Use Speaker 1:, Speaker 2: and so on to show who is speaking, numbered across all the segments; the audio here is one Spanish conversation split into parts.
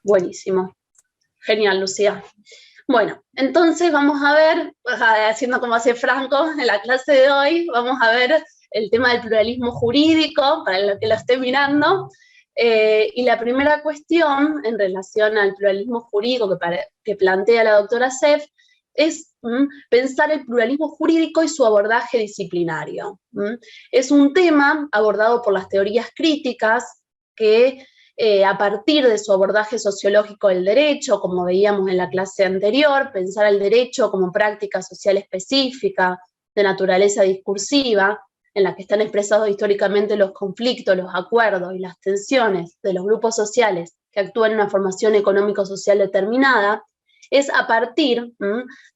Speaker 1: Buenísimo. Genial, Lucía. Bueno, entonces vamos a ver, haciendo como hace Franco en la clase de hoy, vamos a ver el tema del pluralismo jurídico, para los que lo esté mirando. Y la primera cuestión en relación al pluralismo jurídico que plantea la doctora Seff es pensar el pluralismo jurídico y su abordaje disciplinario. Es un tema abordado por las teorías críticas que a partir de su abordaje sociológico del derecho, como veíamos en la clase anterior, pensar el derecho como práctica social específica, de naturaleza discursiva, en la que están expresados históricamente los conflictos, los acuerdos y las tensiones de los grupos sociales que actúan en una formación económico-social determinada, es a partir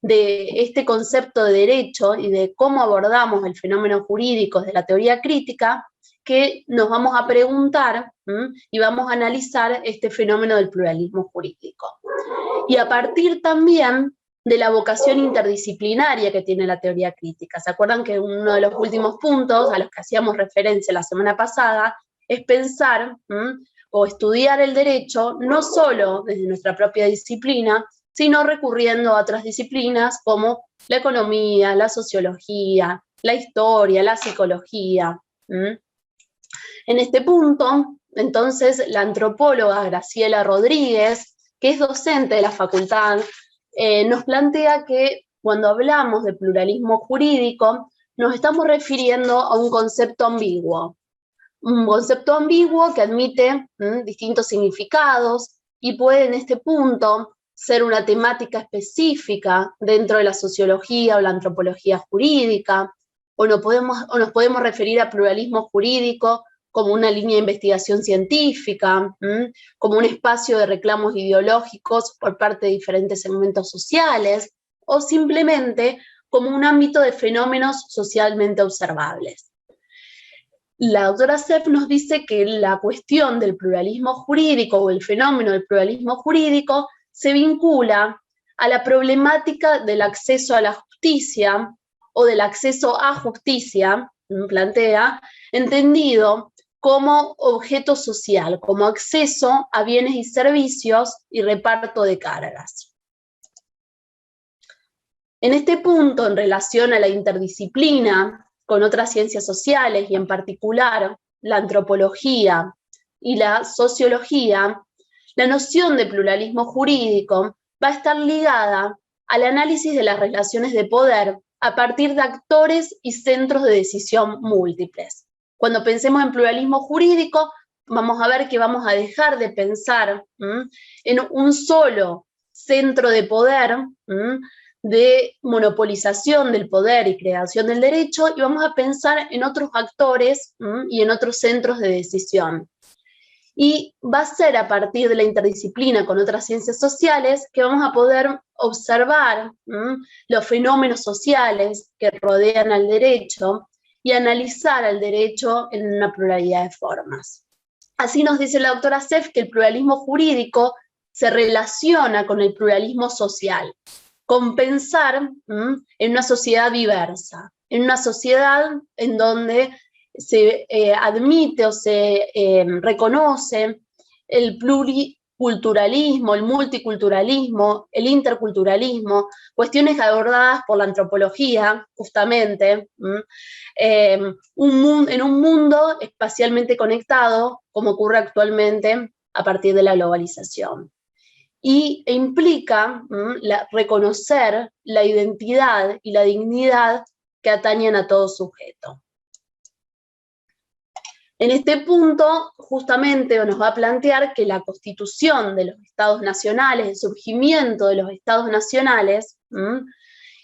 Speaker 1: de este concepto de derecho y de cómo abordamos el fenómeno jurídico de la teoría crítica, que nos vamos a preguntar y vamos a analizar este fenómeno del pluralismo jurídico. Y a partir también de la vocación interdisciplinaria que tiene la teoría crítica. ¿Se acuerdan que uno de los últimos puntos a los que hacíamos referencia la semana pasada es pensar o estudiar el derecho no solo desde nuestra propia disciplina, sino recurriendo a otras disciplinas como la economía, la sociología, la historia, la psicología. En este punto, entonces, la antropóloga Graciela Rodríguez, que es docente de la facultad, nos plantea que cuando hablamos de pluralismo jurídico, nos estamos refiriendo a un concepto ambiguo. Un concepto ambiguo que admite distintos significados y puede en este punto ser una temática específica dentro de la sociología o la antropología jurídica, o nos podemos referir a pluralismo jurídico como una línea de investigación científica, como un espacio de reclamos ideológicos por parte de diferentes segmentos sociales, o simplemente como un ámbito de fenómenos socialmente observables. La doctora Seff nos dice que la cuestión del pluralismo jurídico o el fenómeno del pluralismo jurídico se vincula a la problemática del acceso a la justicia o del acceso a justicia, plantea, entendido como objeto social, como acceso a bienes y servicios y reparto de cargas. En este punto, en relación a la interdisciplina con otras ciencias sociales y en particular la antropología y la sociología, la noción de pluralismo jurídico va a estar ligada al análisis de las relaciones de poder a partir de actores y centros de decisión múltiples. Cuando pensemos en pluralismo jurídico, vamos a ver que vamos a dejar de pensar en un solo centro de poder, de monopolización del poder y creación del derecho, y vamos a pensar en otros actores y en otros centros de decisión. Y va a ser a partir de la interdisciplina con otras ciencias sociales que vamos a poder observar los fenómenos sociales que rodean al derecho y analizar al derecho en una pluralidad de formas. Así nos dice la doctora Seff que el pluralismo jurídico se relaciona con el pluralismo social, con pensar en una sociedad diversa, en una sociedad en donde se admite o se reconoce el pluriculturalismo, el multiculturalismo, el interculturalismo, cuestiones abordadas por la antropología, justamente, en un mundo espacialmente conectado, como ocurre actualmente a partir de la globalización. E implica reconocer la identidad y la dignidad que atañen a todo sujeto. En este punto, justamente nos va a plantear que la constitución de los estados nacionales, el surgimiento de los estados nacionales,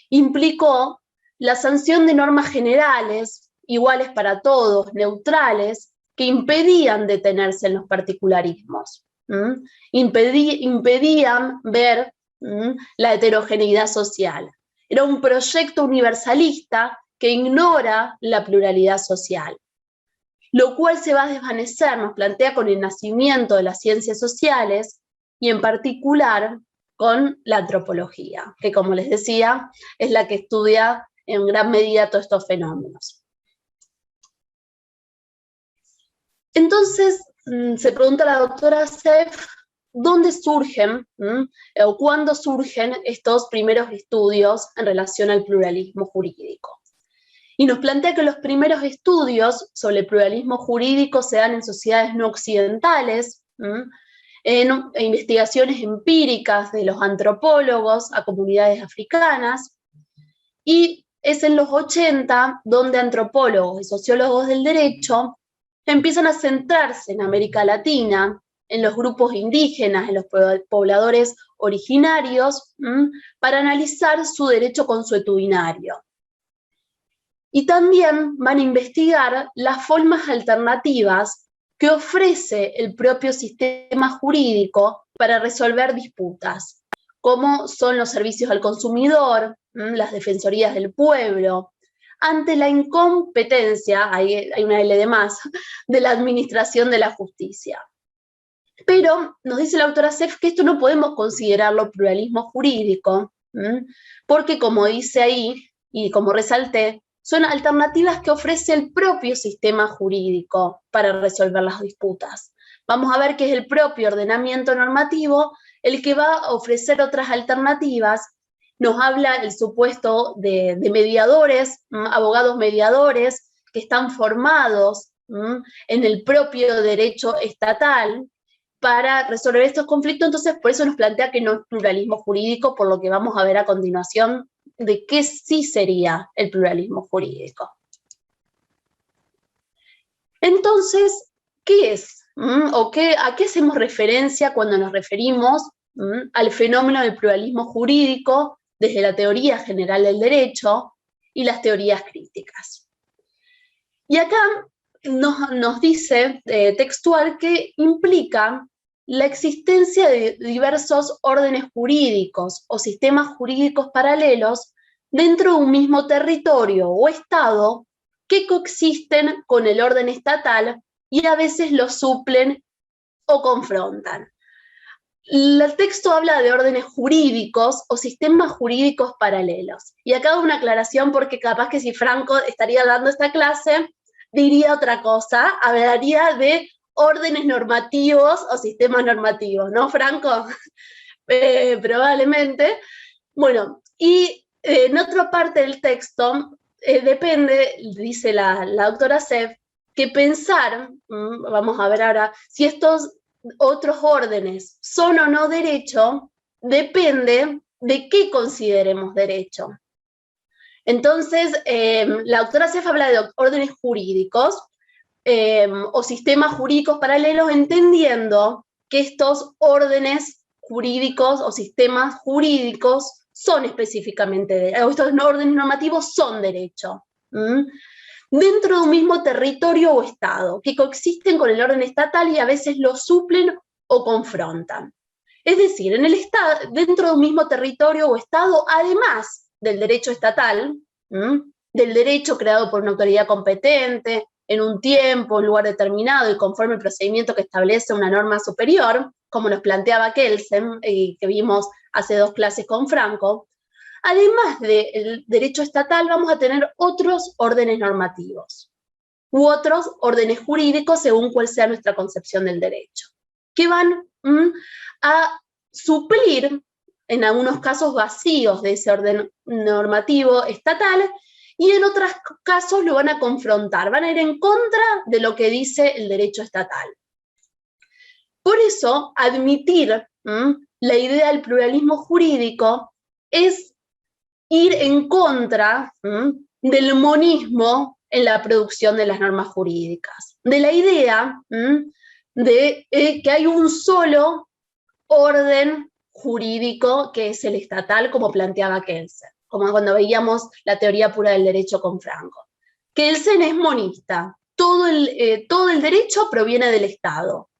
Speaker 1: implicó la sanción de normas generales, iguales para todos, neutrales, que impedían detenerse en los particularismos, impedían ver la heterogeneidad social. Era un proyecto universalista que ignora la pluralidad social, lo cual se va a desvanecer, nos plantea, con el nacimiento de las ciencias sociales y en particular con la antropología, que como les decía, es la que estudia en gran medida todos estos fenómenos. Entonces, se pregunta la doctora Seff, dónde surgen o cuándo surgen estos primeros estudios en relación al pluralismo jurídico. Y nos plantea que los primeros estudios sobre el pluralismo jurídico se dan en sociedades no occidentales, en investigaciones empíricas de los antropólogos a comunidades africanas, y es en los 80 donde antropólogos y sociólogos del derecho empiezan a centrarse en América Latina, en los grupos indígenas, en los pobladores originarios, para analizar su derecho consuetudinario. Y también van a investigar las formas alternativas que ofrece el propio sistema jurídico para resolver disputas, como son los servicios al consumidor, las defensorías del pueblo, ante la incompetencia, hay una L de más, de la administración de la justicia. Pero nos dice la autora Seff que esto no podemos considerarlo pluralismo jurídico, porque como dice ahí, y como resalté, son alternativas que ofrece el propio sistema jurídico para resolver las disputas. Vamos a ver que es el propio ordenamiento normativo el que va a ofrecer otras alternativas. Nos habla el supuesto de mediadores, abogados mediadores, que están formados en el propio derecho estatal para resolver estos conflictos. Entonces, por eso nos plantea que no es pluralismo jurídico, por lo que vamos a ver a continuación de qué sí sería el pluralismo jurídico. Entonces, ¿qué es? ¿A qué hacemos referencia cuando nos referimos al fenómeno del pluralismo jurídico desde la teoría general del derecho y las teorías críticas? Y acá nos dice textual que implica la existencia de diversos órdenes jurídicos o sistemas jurídicos paralelos dentro de un mismo territorio o estado que coexisten con el orden estatal y a veces lo suplen o confrontan. El texto habla de órdenes jurídicos o sistemas jurídicos paralelos. Y acá hago una aclaración porque capaz que si Franco estaría dando esta clase, diría otra cosa, hablaría de órdenes normativos o sistemas normativos, ¿no, Franco? Probablemente. Bueno, y en otra parte del texto depende, dice la doctora Seff, que pensar, vamos a ver ahora, si estos otros órdenes son o no derecho, depende de qué consideremos derecho. Entonces, la doctora Seff habla de órdenes jurídicos o sistemas jurídicos paralelos, entendiendo que estos órdenes jurídicos o sistemas jurídicos son específicamente, estos órdenes normativos son derecho. Dentro de un mismo territorio o estado, que coexisten con el orden estatal y a veces lo suplen o confrontan. Es decir, dentro de un mismo territorio o estado, además del derecho estatal, del derecho creado por una autoridad competente, en un tiempo, un lugar determinado y conforme al procedimiento que establece una norma superior, como nos planteaba Kelsen, y que vimos hace 2 clases con Franco, además del derecho estatal vamos a tener otros órdenes normativos u otros órdenes jurídicos según cuál sea nuestra concepción del derecho, que van a suplir en algunos casos vacíos de ese orden normativo estatal y en otros casos lo van a confrontar, van a ir en contra de lo que dice el derecho estatal. Por eso, admitir la idea del pluralismo jurídico es ir en contra del monismo en la producción de las normas jurídicas, de la idea de que hay un solo orden jurídico que es el estatal, como planteaba Kelsen, como cuando veíamos la teoría pura del derecho con Franco. Kelsen es monista, todo el derecho proviene del Estado.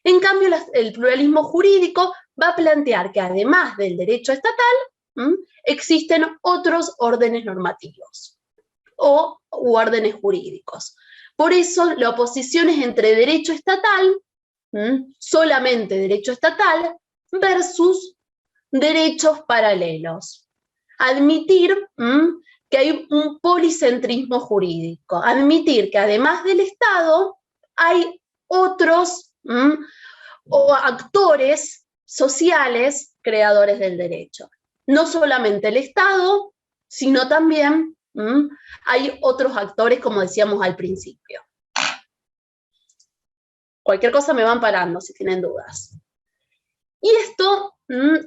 Speaker 1: En cambio, el pluralismo jurídico va a plantear que además del derecho estatal, existen otros órdenes normativos u órdenes jurídicos. Por eso la oposición es entre derecho estatal, solamente derecho estatal, versus derechos paralelos. Admitir que hay un policentrismo jurídico, admitir que además del Estado hay o actores sociales creadores del derecho. No solamente el Estado, sino también hay otros actores, como decíamos al principio. Cualquier cosa me van parando si tienen dudas. Y esto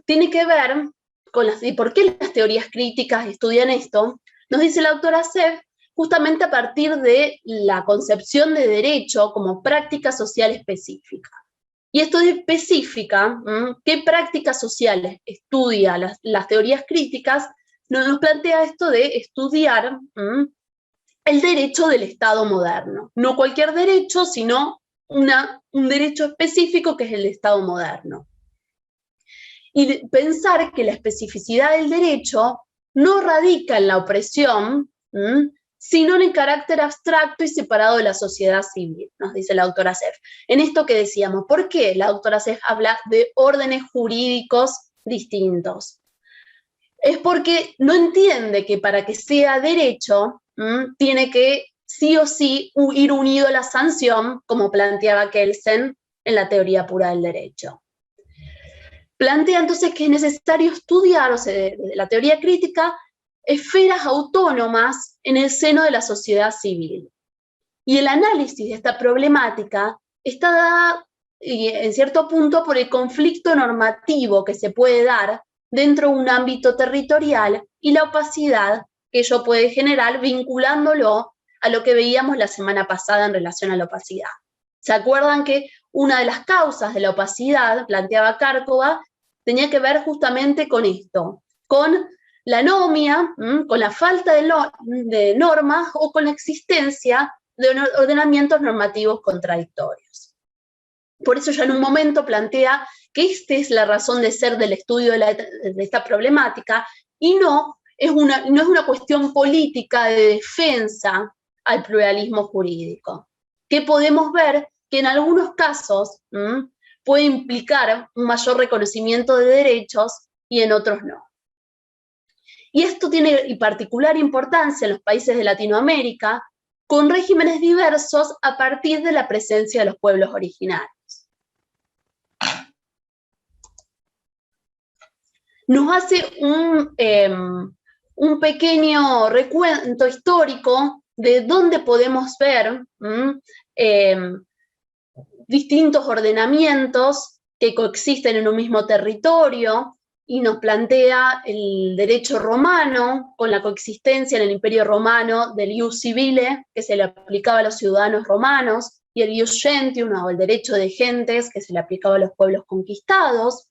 Speaker 1: tiene que ver con ¿y por qué las teorías críticas estudian esto? Nos dice la autora Seff, justamente a partir de la concepción de derecho como práctica social específica. Y esto de específica, ¿qué prácticas sociales estudia las teorías críticas? Nos plantea esto de estudiar el derecho del Estado moderno. No cualquier derecho, sino un derecho específico que es el Estado moderno. Y pensar que la especificidad del derecho no radica en la opresión, sino en el carácter abstracto y separado de la sociedad civil, nos dice la doctora Seff. En esto que decíamos, ¿por qué la doctora Seff habla de órdenes jurídicos distintos? Es porque no entiende que para que sea derecho, tiene que sí o sí ir unido a la sanción, como planteaba Kelsen en la teoría pura del derecho. Plantea entonces que es necesario estudiar, o sea, desde la teoría crítica, esferas autónomas en el seno de la sociedad civil. Y el análisis de esta problemática está dada en cierto punto por el conflicto normativo que se puede dar dentro de un ámbito territorial y la opacidad que ello puede generar vinculándolo a lo que veíamos la semana pasada en relación a la opacidad. ¿Se acuerdan que una de las causas de la opacidad, planteaba Cárcova, tenía que ver justamente con esto, con la anomia, con la falta de normas o con la existencia de ordenamientos normativos contradictorios? Por eso ya en un momento plantea que esta es la razón de ser del estudio de esta problemática y no es una cuestión política de defensa al pluralismo jurídico, que podemos ver que en algunos casos puede implicar un mayor reconocimiento de derechos y en otros no. Y esto tiene particular importancia en los países de Latinoamérica, con regímenes diversos a partir de la presencia de los pueblos originarios. Nos hace un pequeño recuento histórico de dónde podemos ver distintos ordenamientos que coexisten en un mismo territorio, y nos plantea el derecho romano con la coexistencia en el Imperio Romano del ius civile, que se le aplicaba a los ciudadanos romanos, y el ius gentium, o el derecho de gentes, que se le aplicaba a los pueblos conquistados,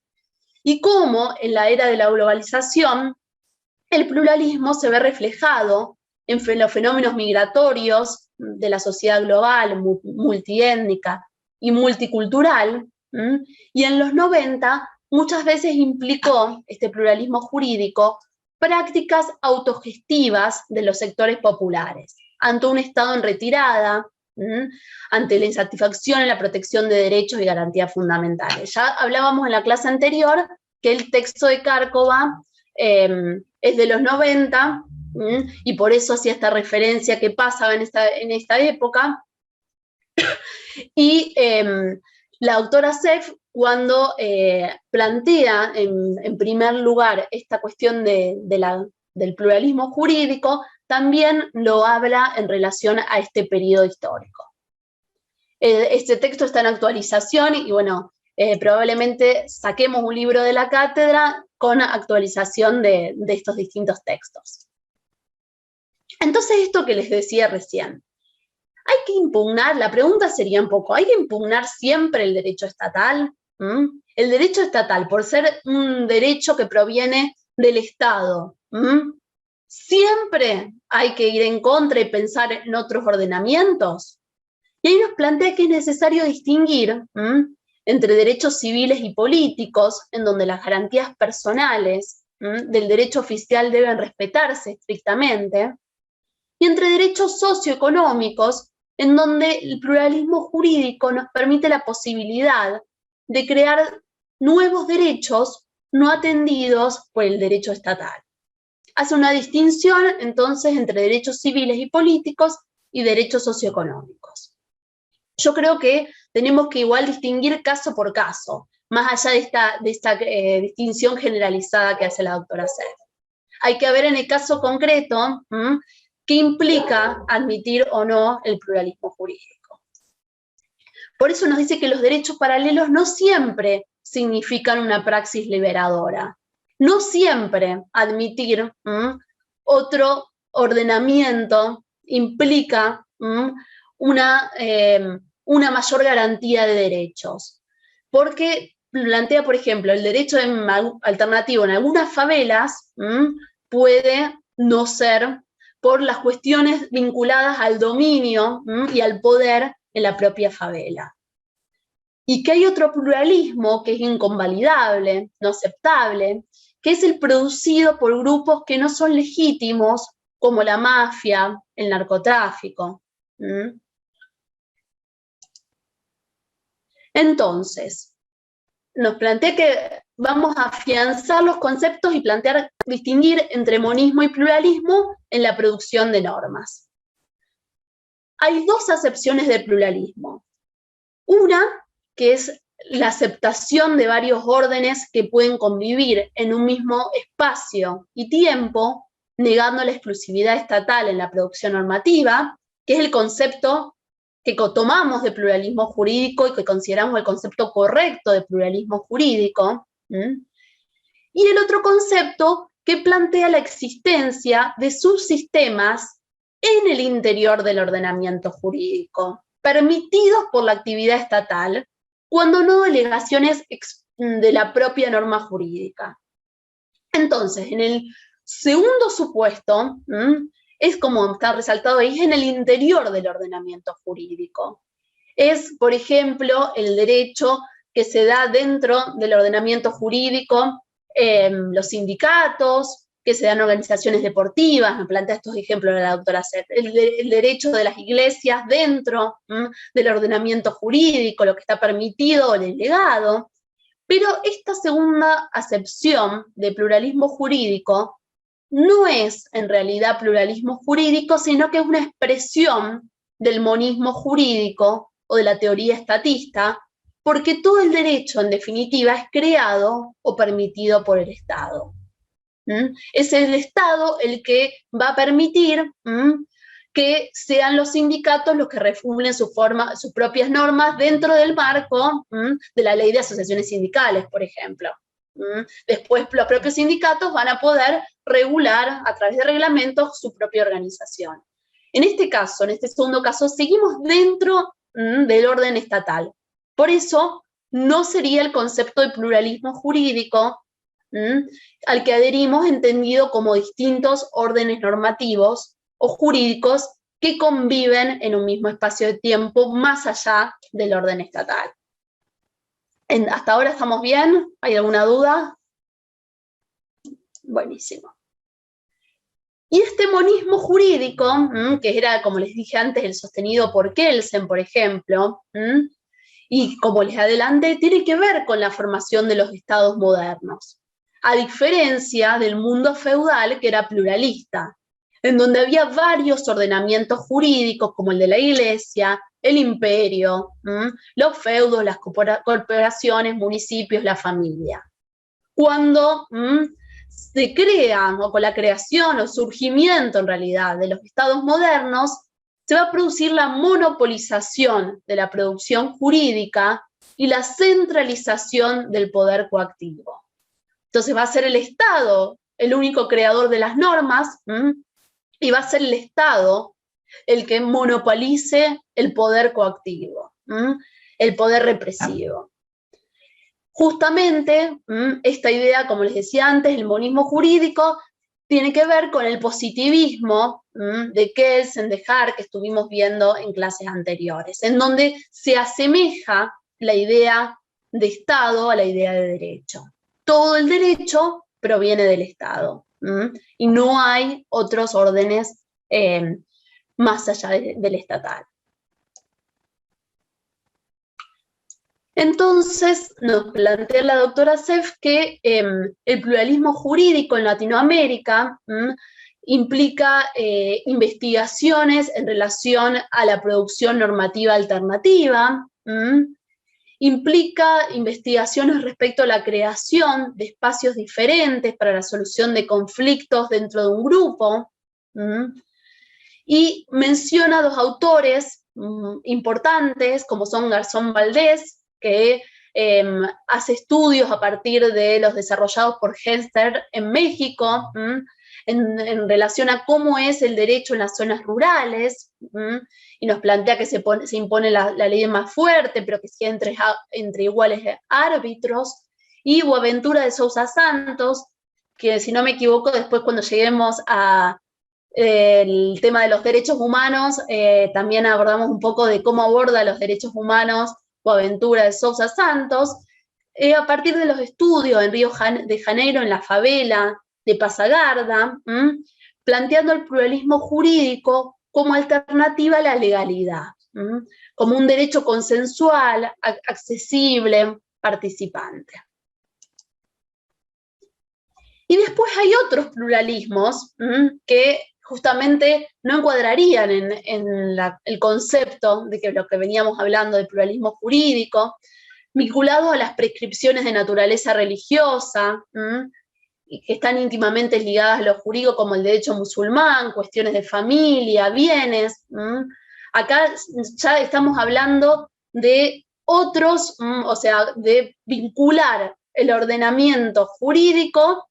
Speaker 1: y cómo en la era de la globalización el pluralismo se ve reflejado en los fenómenos migratorios de la sociedad global, multiétnica y multicultural, y en los 90 muchas veces implicó este pluralismo jurídico prácticas autogestivas de los sectores populares, ante un Estado en retirada, ante la insatisfacción en la protección de derechos y garantías fundamentales. Ya hablábamos en la clase anterior que el texto de Cárcova es de los 90, y por eso hacía esta referencia que pasaba en esta época. Y la autora Seff, cuando plantea en primer lugar esta cuestión del pluralismo jurídico, también lo habla en relación a este periodo histórico. Este texto está en actualización y bueno, probablemente saquemos un libro de la cátedra con actualización de estos distintos textos. Entonces, esto que les decía recién, hay que impugnar, la pregunta sería un poco, ¿hay que impugnar siempre el derecho estatal? El derecho estatal, por ser un derecho que proviene del Estado, ¿siempre hay que ir en contra y pensar en otros ordenamientos? Y ahí nos plantea que es necesario distinguir entre derechos civiles y políticos, en donde las garantías personales del derecho oficial deben respetarse estrictamente, y entre derechos socioeconómicos, en donde el pluralismo jurídico nos permite la posibilidad de crear nuevos derechos no atendidos por el derecho estatal. Hace una distinción, entonces, entre derechos civiles y políticos y derechos socioeconómicos. yo creo que tenemos que igual distinguir caso por caso, más allá de esta distinción generalizada que hace la doctora Seff. Hay que ver en el caso concreto qué implica admitir o no el pluralismo jurídico. Por eso nos dice que los derechos paralelos no siempre significan una praxis liberadora. No siempre admitir otro ordenamiento implica una mayor garantía de derechos. Porque plantea, por ejemplo, el derecho alternativo en algunas favelas puede no ser por las cuestiones vinculadas al dominio y al poder en la propia favela. Y que hay otro pluralismo que es inconvalidable, no aceptable, que es el producido por grupos que no son legítimos, como la mafia, el narcotráfico. Entonces, nos plantea que vamos a afianzar los conceptos y distinguir entre monismo y pluralismo en la producción de normas. Hay dos acepciones del pluralismo. Una, que es la aceptación de varios órdenes que pueden convivir en un mismo espacio y tiempo, negando la exclusividad estatal en la producción normativa, que es el concepto que tomamos de pluralismo jurídico y que consideramos el concepto correcto de pluralismo jurídico. Y el otro concepto que plantea la existencia de subsistemas en el interior del ordenamiento jurídico, permitidos por la actividad estatal, cuando no delegaciones de la propia norma jurídica. Entonces, en el segundo supuesto, es como está resaltado ahí, es en el interior del ordenamiento jurídico. Es, por ejemplo, el derecho que se da dentro del ordenamiento jurídico, los sindicatos, que se dan organizaciones deportivas, me plantea estos ejemplos la doctora Seff, el derecho de las iglesias dentro del ordenamiento jurídico, lo que está permitido o delegado. Pero esta segunda acepción de pluralismo jurídico no es en realidad pluralismo jurídico, sino que es una expresión del monismo jurídico o de la teoría estatista, porque todo el derecho, en definitiva, es creado o permitido por el Estado. Es el Estado el que va a permitir que sean los sindicatos los que reformulen sus propias normas dentro del marco de la ley de asociaciones sindicales, por ejemplo. Después los propios sindicatos van a poder regular a través de reglamentos su propia organización. En este caso, en este segundo caso, seguimos dentro del orden estatal. Por eso, no sería el concepto de pluralismo jurídico al que adherimos entendido como distintos órdenes normativos o jurídicos que conviven en un mismo espacio de tiempo más allá del orden estatal. ¿Hasta ahora estamos bien? ¿Hay alguna duda? Buenísimo. Y este monismo jurídico, que era, como les dije antes, el sostenido por Kelsen, por ejemplo, y como les adelanté, tiene que ver con la formación de los estados modernos, a diferencia del mundo feudal, que era pluralista, en donde había varios ordenamientos jurídicos, como el de la iglesia, el imperio, los feudos, las corporaciones, municipios, la familia. Cuando se crea, o con la creación o surgimiento en realidad de los estados modernos, se va a producir la monopolización de la producción jurídica y la centralización del poder coactivo. Entonces va a ser el Estado el único creador de las normas y va a ser el Estado el que monopolice el poder coactivo, el poder represivo. Justamente esta idea, como les decía antes, el monismo jurídico, tiene que ver con el positivismo de Kelsen, de Hart, que estuvimos viendo en clases anteriores, en donde se asemeja la idea de Estado a la idea de derecho. Todo el derecho proviene del Estado y no hay otros órdenes más allá del estatal. Entonces nos plantea la doctora Seff que el pluralismo jurídico en Latinoamérica implica investigaciones en relación a la producción normativa alternativa, implica investigaciones respecto a la creación de espacios diferentes para la solución de conflictos dentro de un grupo, y menciona dos autores importantes, como son Garzón Valdés, que hace estudios a partir de los desarrollados por Hester en México, en relación a cómo es el derecho en las zonas rurales, y nos plantea que se impone la ley más fuerte, pero que sea entre iguales árbitros, y Boaventura de Sousa Santos, que si no me equivoco, después cuando lleguemos a el tema de los derechos humanos, también abordamos un poco de cómo aborda los derechos humanos Boaventura de Sousa Santos, a partir de los estudios en Río de Janeiro, en la favela de Pasagarda, planteando el pluralismo jurídico como alternativa a la legalidad, como un derecho consensual, accesible, participante. Y después hay otros pluralismos que justamente no encuadrarían en el concepto de que lo que veníamos hablando de pluralismo jurídico, vinculados a las prescripciones de naturaleza religiosa, y que están íntimamente ligadas a lo jurídico, como el derecho musulmán, cuestiones de familia, bienes. Acá ya estamos hablando de otros, o sea, de vincular el ordenamiento jurídico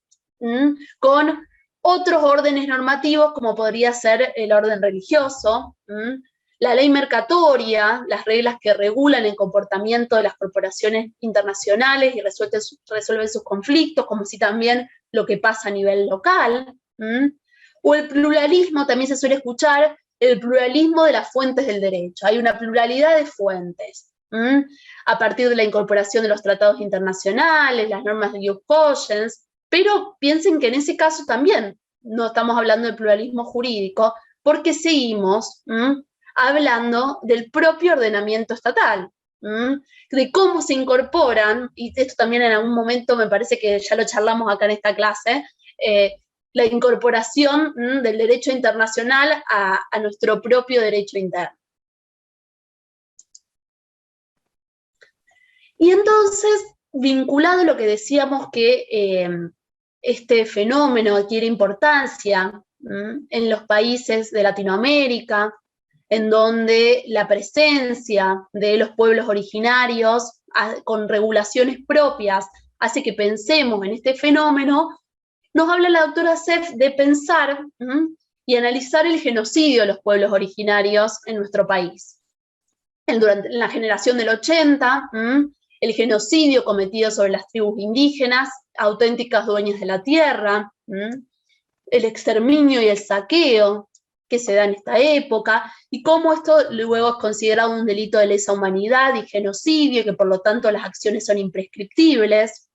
Speaker 1: con otros órdenes normativos, como podría ser el orden religioso, la ley mercatoria, las reglas que regulan el comportamiento de las corporaciones internacionales y resuelven sus conflictos, como si también lo que pasa a nivel local, o el pluralismo, también se suele escuchar, el pluralismo de las fuentes del derecho. Hay una pluralidad de fuentes, a partir de la incorporación de los tratados internacionales, las normas de due cogens, pero piensen que en ese caso también no estamos hablando de pluralismo jurídico, porque seguimos hablando del propio ordenamiento estatal, de cómo se incorporan, y esto también en algún momento me parece que ya lo charlamos acá en esta clase, la incorporación del derecho internacional a nuestro propio derecho interno. Y entonces, vinculado a lo que decíamos que este fenómeno adquiere importancia en los países de Latinoamérica, en donde la presencia de los pueblos originarios con regulaciones propias hace que pensemos en este fenómeno, nos habla la doctora Seff de pensar y analizar el genocidio de los pueblos originarios en nuestro país. En la generación del 80, el genocidio cometido sobre las tribus indígenas, auténticas dueñas de la tierra, el exterminio y el saqueo que se da en esta época, y cómo esto luego es considerado un delito de lesa humanidad y genocidio, que por lo tanto las acciones son imprescriptibles.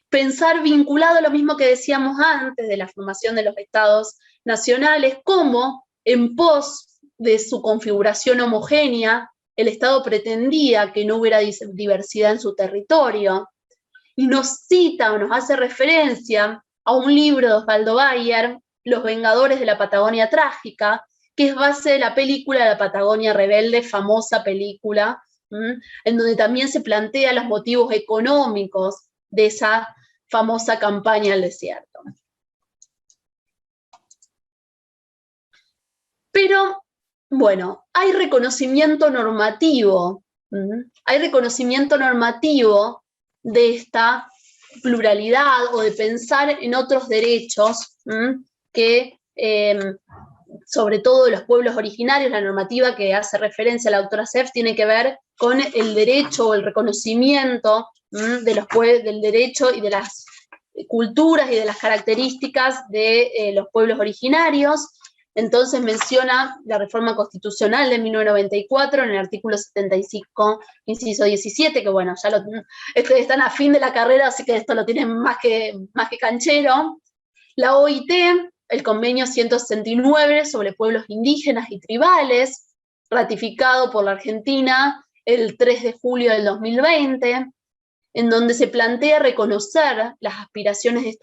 Speaker 1: Pensar vinculado a lo mismo que decíamos antes de la formación de los estados nacionales, cómo en pos de su configuración homogénea, el Estado pretendía que no hubiera diversidad en su territorio, y nos cita o nos hace referencia a un libro de Osvaldo Bayer, Los Vengadores de la Patagonia Trágica, que es base de la película La Patagonia Rebelde, famosa película, en donde también se plantean los motivos económicos de esa famosa campaña al desierto. Pero, bueno, hay reconocimiento normativo, de esta pluralidad o de pensar en otros derechos que, sobre todo de los pueblos originarios, la normativa que hace referencia a la doctora Seff tiene que ver con el derecho o el reconocimiento del derecho y de las culturas y de las características de los pueblos originarios. Entonces menciona la reforma constitucional de 1994 en el artículo 75, inciso 17, que bueno, ya están a fin de la carrera, así que esto lo tienen más que canchero. La OIT, el convenio 169 sobre pueblos indígenas y tribales, ratificado por la Argentina el 3 de julio del 2020. en donde se plantea reconocer las aspiraciones de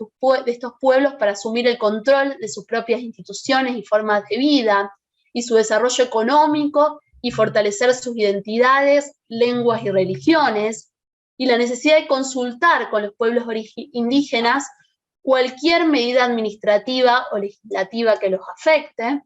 Speaker 1: estos pueblos para asumir el control de sus propias instituciones y formas de vida, y su desarrollo económico, y fortalecer sus identidades, lenguas y religiones, y la necesidad de consultar con los pueblos indígenas cualquier medida administrativa o legislativa que los afecte.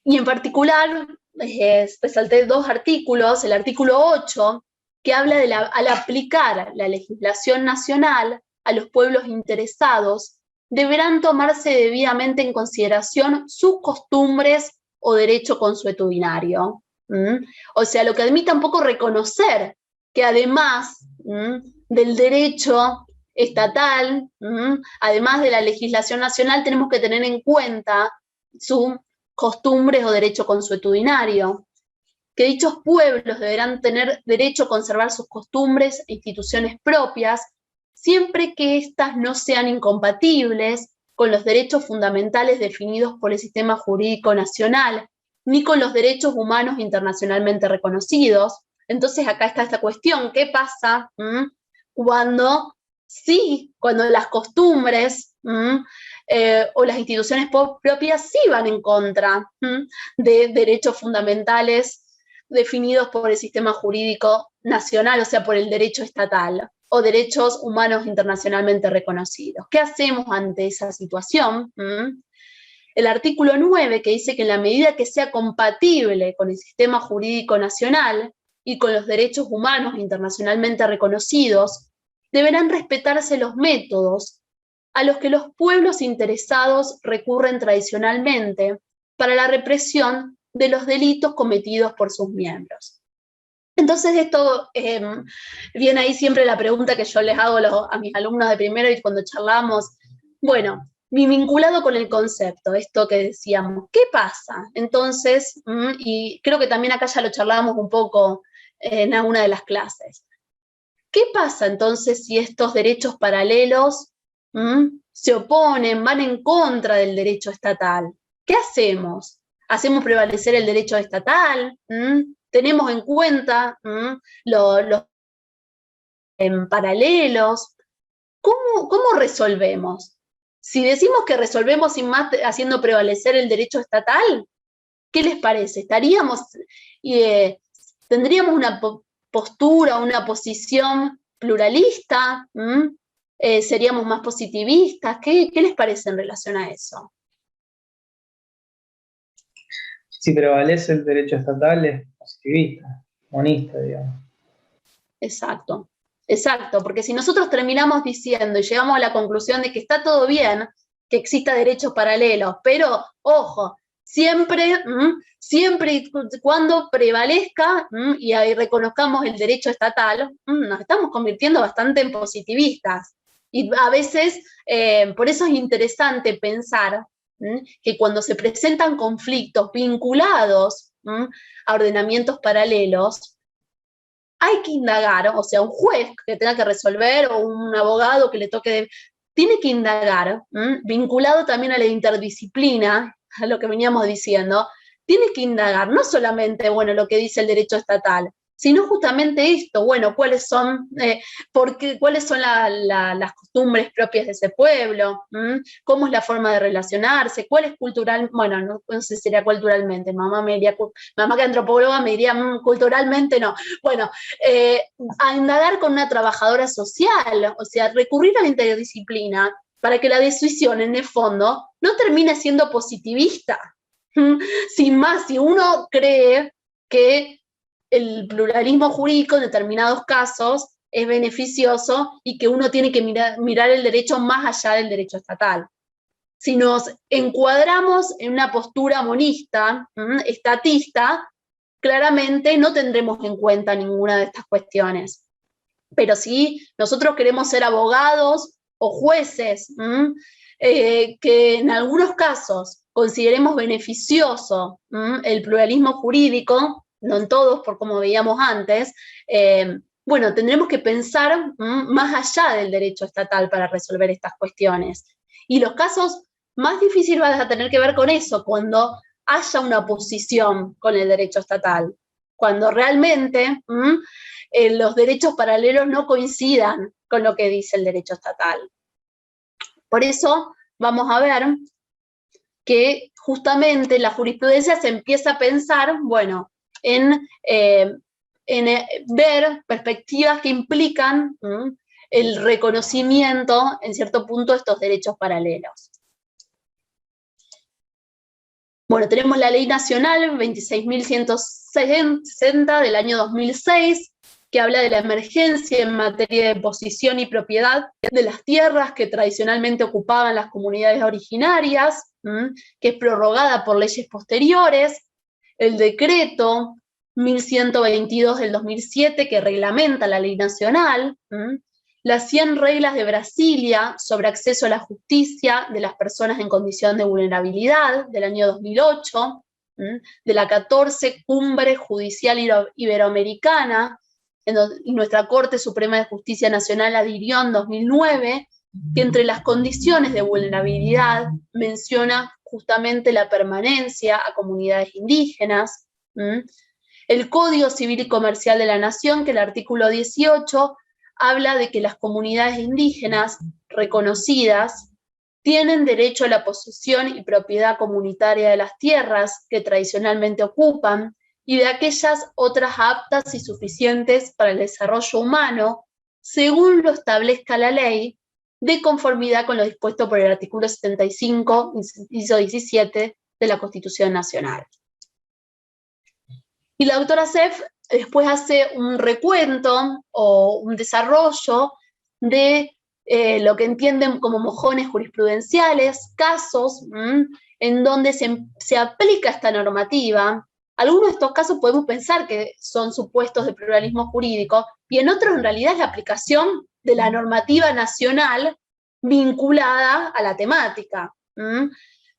Speaker 1: Y en particular, resalté 2 artículos, el artículo 8, que habla de al aplicar la legislación nacional a los pueblos interesados, deberán tomarse debidamente en consideración sus costumbres o derecho consuetudinario. O sea, lo que admite un poco reconocer que además del derecho estatal, además de la legislación nacional, tenemos que tener en cuenta sus costumbres o derecho consuetudinario, que dichos pueblos deberán tener derecho a conservar sus costumbres e instituciones propias, siempre que éstas no sean incompatibles con los derechos fundamentales definidos por el sistema jurídico nacional, ni con los derechos humanos internacionalmente reconocidos. Entonces acá está esta cuestión, ¿qué pasa cuando las costumbres o las instituciones propias sí van en contra de derechos fundamentales definidos por el sistema jurídico nacional, o sea, por el derecho estatal, o derechos humanos internacionalmente reconocidos? ¿Qué hacemos ante esa situación? El artículo 9, que dice que en la medida que sea compatible con el sistema jurídico nacional y con los derechos humanos internacionalmente reconocidos, deberán respetarse los métodos a los que los pueblos interesados recurren tradicionalmente para la represión de los delitos cometidos por sus miembros. Entonces esto, viene ahí siempre la pregunta que yo les hago a mis alumnos de primero y cuando charlamos, bueno, vinculado con el concepto, esto que decíamos, ¿qué pasa? Entonces, y creo que también acá ya lo charlamos un poco en alguna de las clases, ¿qué pasa entonces si estos derechos paralelos se oponen, van en contra del derecho estatal? ¿Qué hacemos? ¿Hacemos prevalecer el derecho estatal? ¿Tenemos en cuenta los paralelos? ¿Cómo resolvemos? Si decimos que resolvemos sin más haciendo prevalecer el derecho estatal, ¿qué les parece? ¿Tendríamos una postura, una posición pluralista? ¿Seríamos más positivistas? ¿Qué les parece en relación a eso?
Speaker 2: Si prevalece el derecho estatal es positivista, monista, digamos.
Speaker 1: Exacto, porque si nosotros terminamos diciendo y llegamos a la conclusión de que está todo bien que exista derechos paralelos, pero, ojo, siempre y cuando prevalezca y ahí reconozcamos el derecho estatal, nos estamos convirtiendo bastante en positivistas. Y a veces, por eso es interesante pensar que cuando se presentan conflictos vinculados a ordenamientos paralelos, hay que indagar, o sea, un juez que tenga que resolver o un abogado que le toque, tiene que indagar, vinculado también a la interdisciplina, a lo que veníamos diciendo, tiene que indagar no solamente, bueno, lo que dice el derecho estatal, sino justamente esto, bueno, cuáles son las costumbres propias de ese pueblo, cómo es la forma de relacionarse, cuál es cultural, bueno, no sé si sería culturalmente, mamá que es antropóloga me diría culturalmente no, bueno, a indagar con una trabajadora social, o sea, recurrir a la interdisciplina para que la decisión en el fondo no termine siendo positivista. Sin más, si uno cree que el pluralismo jurídico en determinados casos es beneficioso y que uno tiene que mirar el derecho más allá del derecho estatal. Si nos encuadramos en una postura monista, estatista, claramente no tendremos en cuenta ninguna de estas cuestiones. Pero si nosotros queremos ser abogados o jueces, que en algunos casos consideremos beneficioso el pluralismo jurídico, no en todos, por como veíamos antes, bueno, tendremos que pensar más allá del derecho estatal para resolver estas cuestiones. Y los casos más difíciles van a tener que ver con eso, cuando haya una oposición con el derecho estatal. cuando realmente los derechos paralelos no coincidan con lo que dice el derecho estatal. Por eso vamos a ver que justamente la jurisprudencia se empieza a pensar, bueno, en ver perspectivas que implican el reconocimiento, en cierto punto, de estos derechos paralelos. Bueno, tenemos la Ley Nacional 26.160 del año 2006, que habla de la emergencia en materia de posesión y propiedad de las tierras que tradicionalmente ocupaban las comunidades originarias, que es prorrogada por leyes posteriores, el decreto 1122 del 2007, que reglamenta la ley nacional, las 100 reglas de Brasilia sobre acceso a la justicia de las personas en condición de vulnerabilidad, del año 2008, de la 14 Cumbre Judicial Iberoamericana, y nuestra Corte Suprema de Justicia Nacional adhirió en 2009, que entre las condiciones de vulnerabilidad menciona justamente la permanencia a comunidades indígenas, el Código Civil y Comercial de la Nación, que el artículo 18 habla de que las comunidades indígenas reconocidas tienen derecho a la posesión y propiedad comunitaria de las tierras que tradicionalmente ocupan y de aquellas otras aptas y suficientes para el desarrollo humano, según lo establezca la ley, de conformidad con lo dispuesto por el artículo 75, inciso 17 de la Constitución Nacional. Y la doctora Seff después hace un recuento o un desarrollo de lo que entienden como mojones jurisprudenciales, casos en donde se aplica esta normativa. Algunos de estos casos podemos pensar que son supuestos de pluralismo jurídico y en otros en realidad es la aplicación de la normativa nacional vinculada a la temática.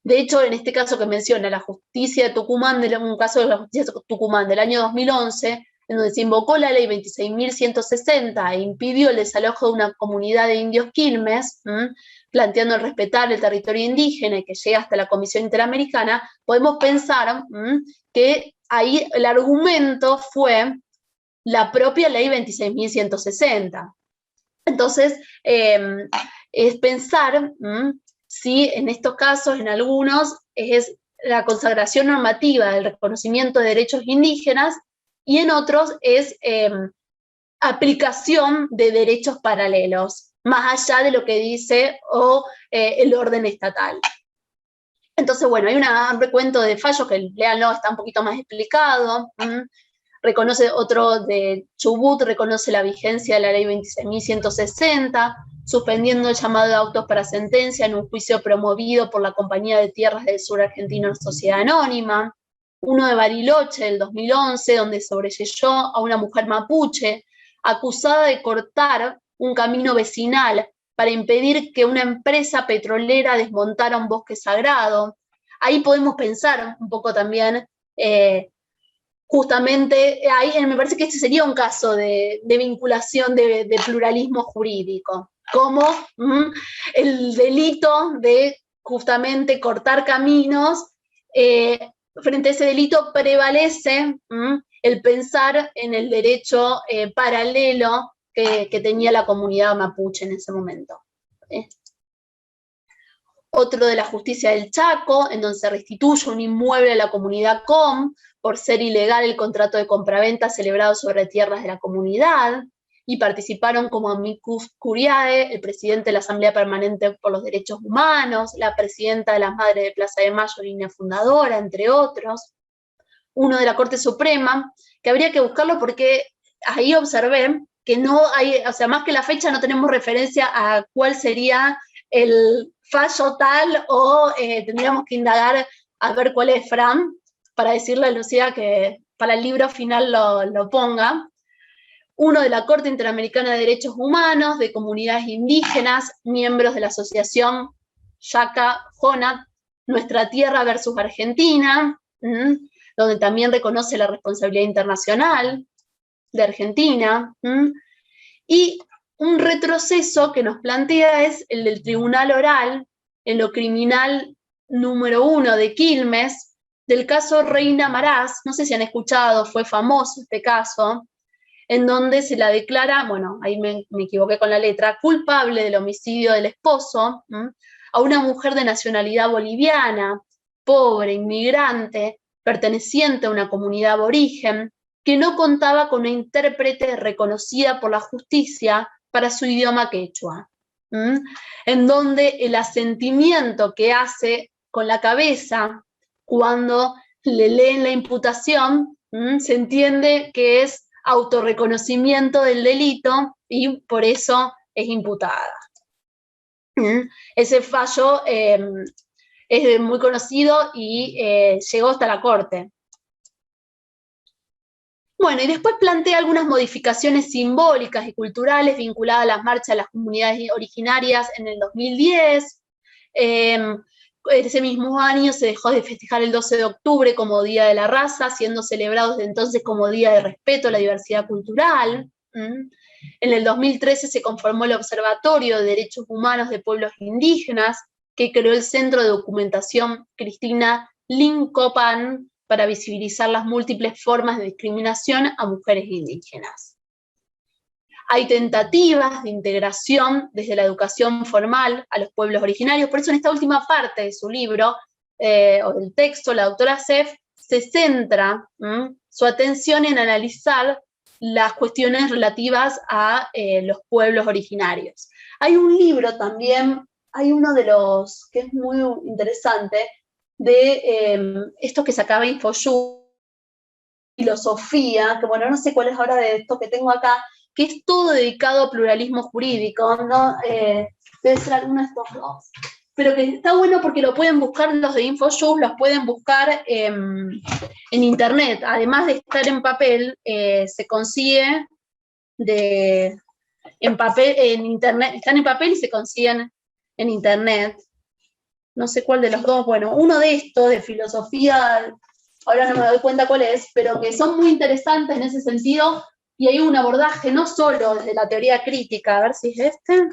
Speaker 1: De hecho, en este caso que menciona la justicia de Tucumán, un caso de la justicia de Tucumán del año 2011, en donde se invocó la ley 26.160 e impidió el desalojo de una comunidad de indios quilmes, planteando el respetar el territorio indígena y que llega hasta la Comisión Interamericana, podemos pensar que ahí el argumento fue la propia ley 26.160. Entonces, es pensar si en estos casos, en algunos, es la consagración normativa del reconocimiento de derechos indígenas y en otros es aplicación de derechos paralelos, más allá de lo que dice el orden estatal. Entonces, bueno, hay un recuento de fallos que, léanlo, está un poquito más explicado. Reconoce otro de Chubut, reconoce la vigencia de la ley 26.160, suspendiendo el llamado de autos para sentencia en un juicio promovido por la Compañía de Tierras del Sur Argentino Sociedad Anónima. Uno de Bariloche, del 2011, donde sobrelleyó a una mujer mapuche acusada de cortar un camino vecinal para impedir que una empresa petrolera desmontara un bosque sagrado. Ahí podemos pensar un poco también, justamente, ahí me parece que este sería un caso de vinculación de pluralismo jurídico, como el delito de justamente cortar caminos, frente a ese delito prevalece el pensar en el derecho paralelo que tenía la comunidad mapuche en ese momento. Otro de la justicia del Chaco, en donde se restituye un inmueble a la comunidad COM por ser ilegal el contrato de compraventa celebrado sobre tierras de la comunidad, y participaron como amicus curiae el presidente de la Asamblea Permanente por los Derechos Humanos, la presidenta de las Madres de Plaza de Mayo, línea fundadora, entre otros. Uno de la Corte Suprema, que habría que buscarlo porque ahí observé que no hay, o sea, más que la fecha no tenemos referencia a cuál sería el fallo tal o tendríamos que indagar a ver cuál es Fran para decirle a Lucía que para el libro final lo ponga. Uno de la Corte Interamericana de Derechos Humanos, de comunidades indígenas, miembros de la asociación Yaca-Jonat, Nuestra Tierra versus Argentina, donde también reconoce la responsabilidad internacional de Argentina, y un retroceso que nos plantea es el del Tribunal Oral en lo criminal número 1 de Quilmes, del caso Reina Marás, no sé si han escuchado, fue famoso este caso, en donde se la declara, bueno, ahí me equivoqué con la letra, culpable del homicidio del esposo, a una mujer de nacionalidad boliviana, pobre, inmigrante, perteneciente a una comunidad aborigen, que no contaba con una intérprete reconocida por la justicia para su idioma quechua, en donde el asentimiento que hace con la cabeza cuando le leen la imputación, se entiende que es autorreconocimiento del delito y por eso es imputada. Ese fallo es muy conocido y llegó hasta la Corte. Bueno, y después plantea algunas modificaciones simbólicas y culturales vinculadas a las marchas de las comunidades originarias en el 2010. Ese mismo año se dejó de festejar el 12 de octubre como Día de la Raza, siendo celebrado desde entonces como Día de Respeto a la Diversidad Cultural. En el 2013 se conformó el Observatorio de Derechos Humanos de Pueblos Indígenas, que creó el Centro de Documentación Cristina Lincopan para visibilizar las múltiples formas de discriminación a mujeres indígenas. Hay tentativas de integración desde la educación formal a los pueblos originarios, por eso en esta última parte de su libro, o del texto, la doctora Seff se centra su atención en analizar las cuestiones relativas a los pueblos originarios. Hay un libro también, hay uno de los que es muy interesante, de esto que sacaba InfoJust, filosofía, que bueno, no sé cuál es ahora de esto que tengo acá, que es todo dedicado a pluralismo jurídico, ¿no? Debe ser alguno de estos dos. Pero que está bueno porque lo pueden buscar los de InfoJust, los pueden buscar en internet. Además de estar en papel, se consigue en papel, en internet, están en papel y se consiguen en internet. No sé cuál de los dos, bueno, uno de estos, de filosofía, ahora no me doy cuenta cuál es, pero que son muy interesantes en ese sentido, y hay un abordaje no solo desde la teoría crítica, a ver si es este,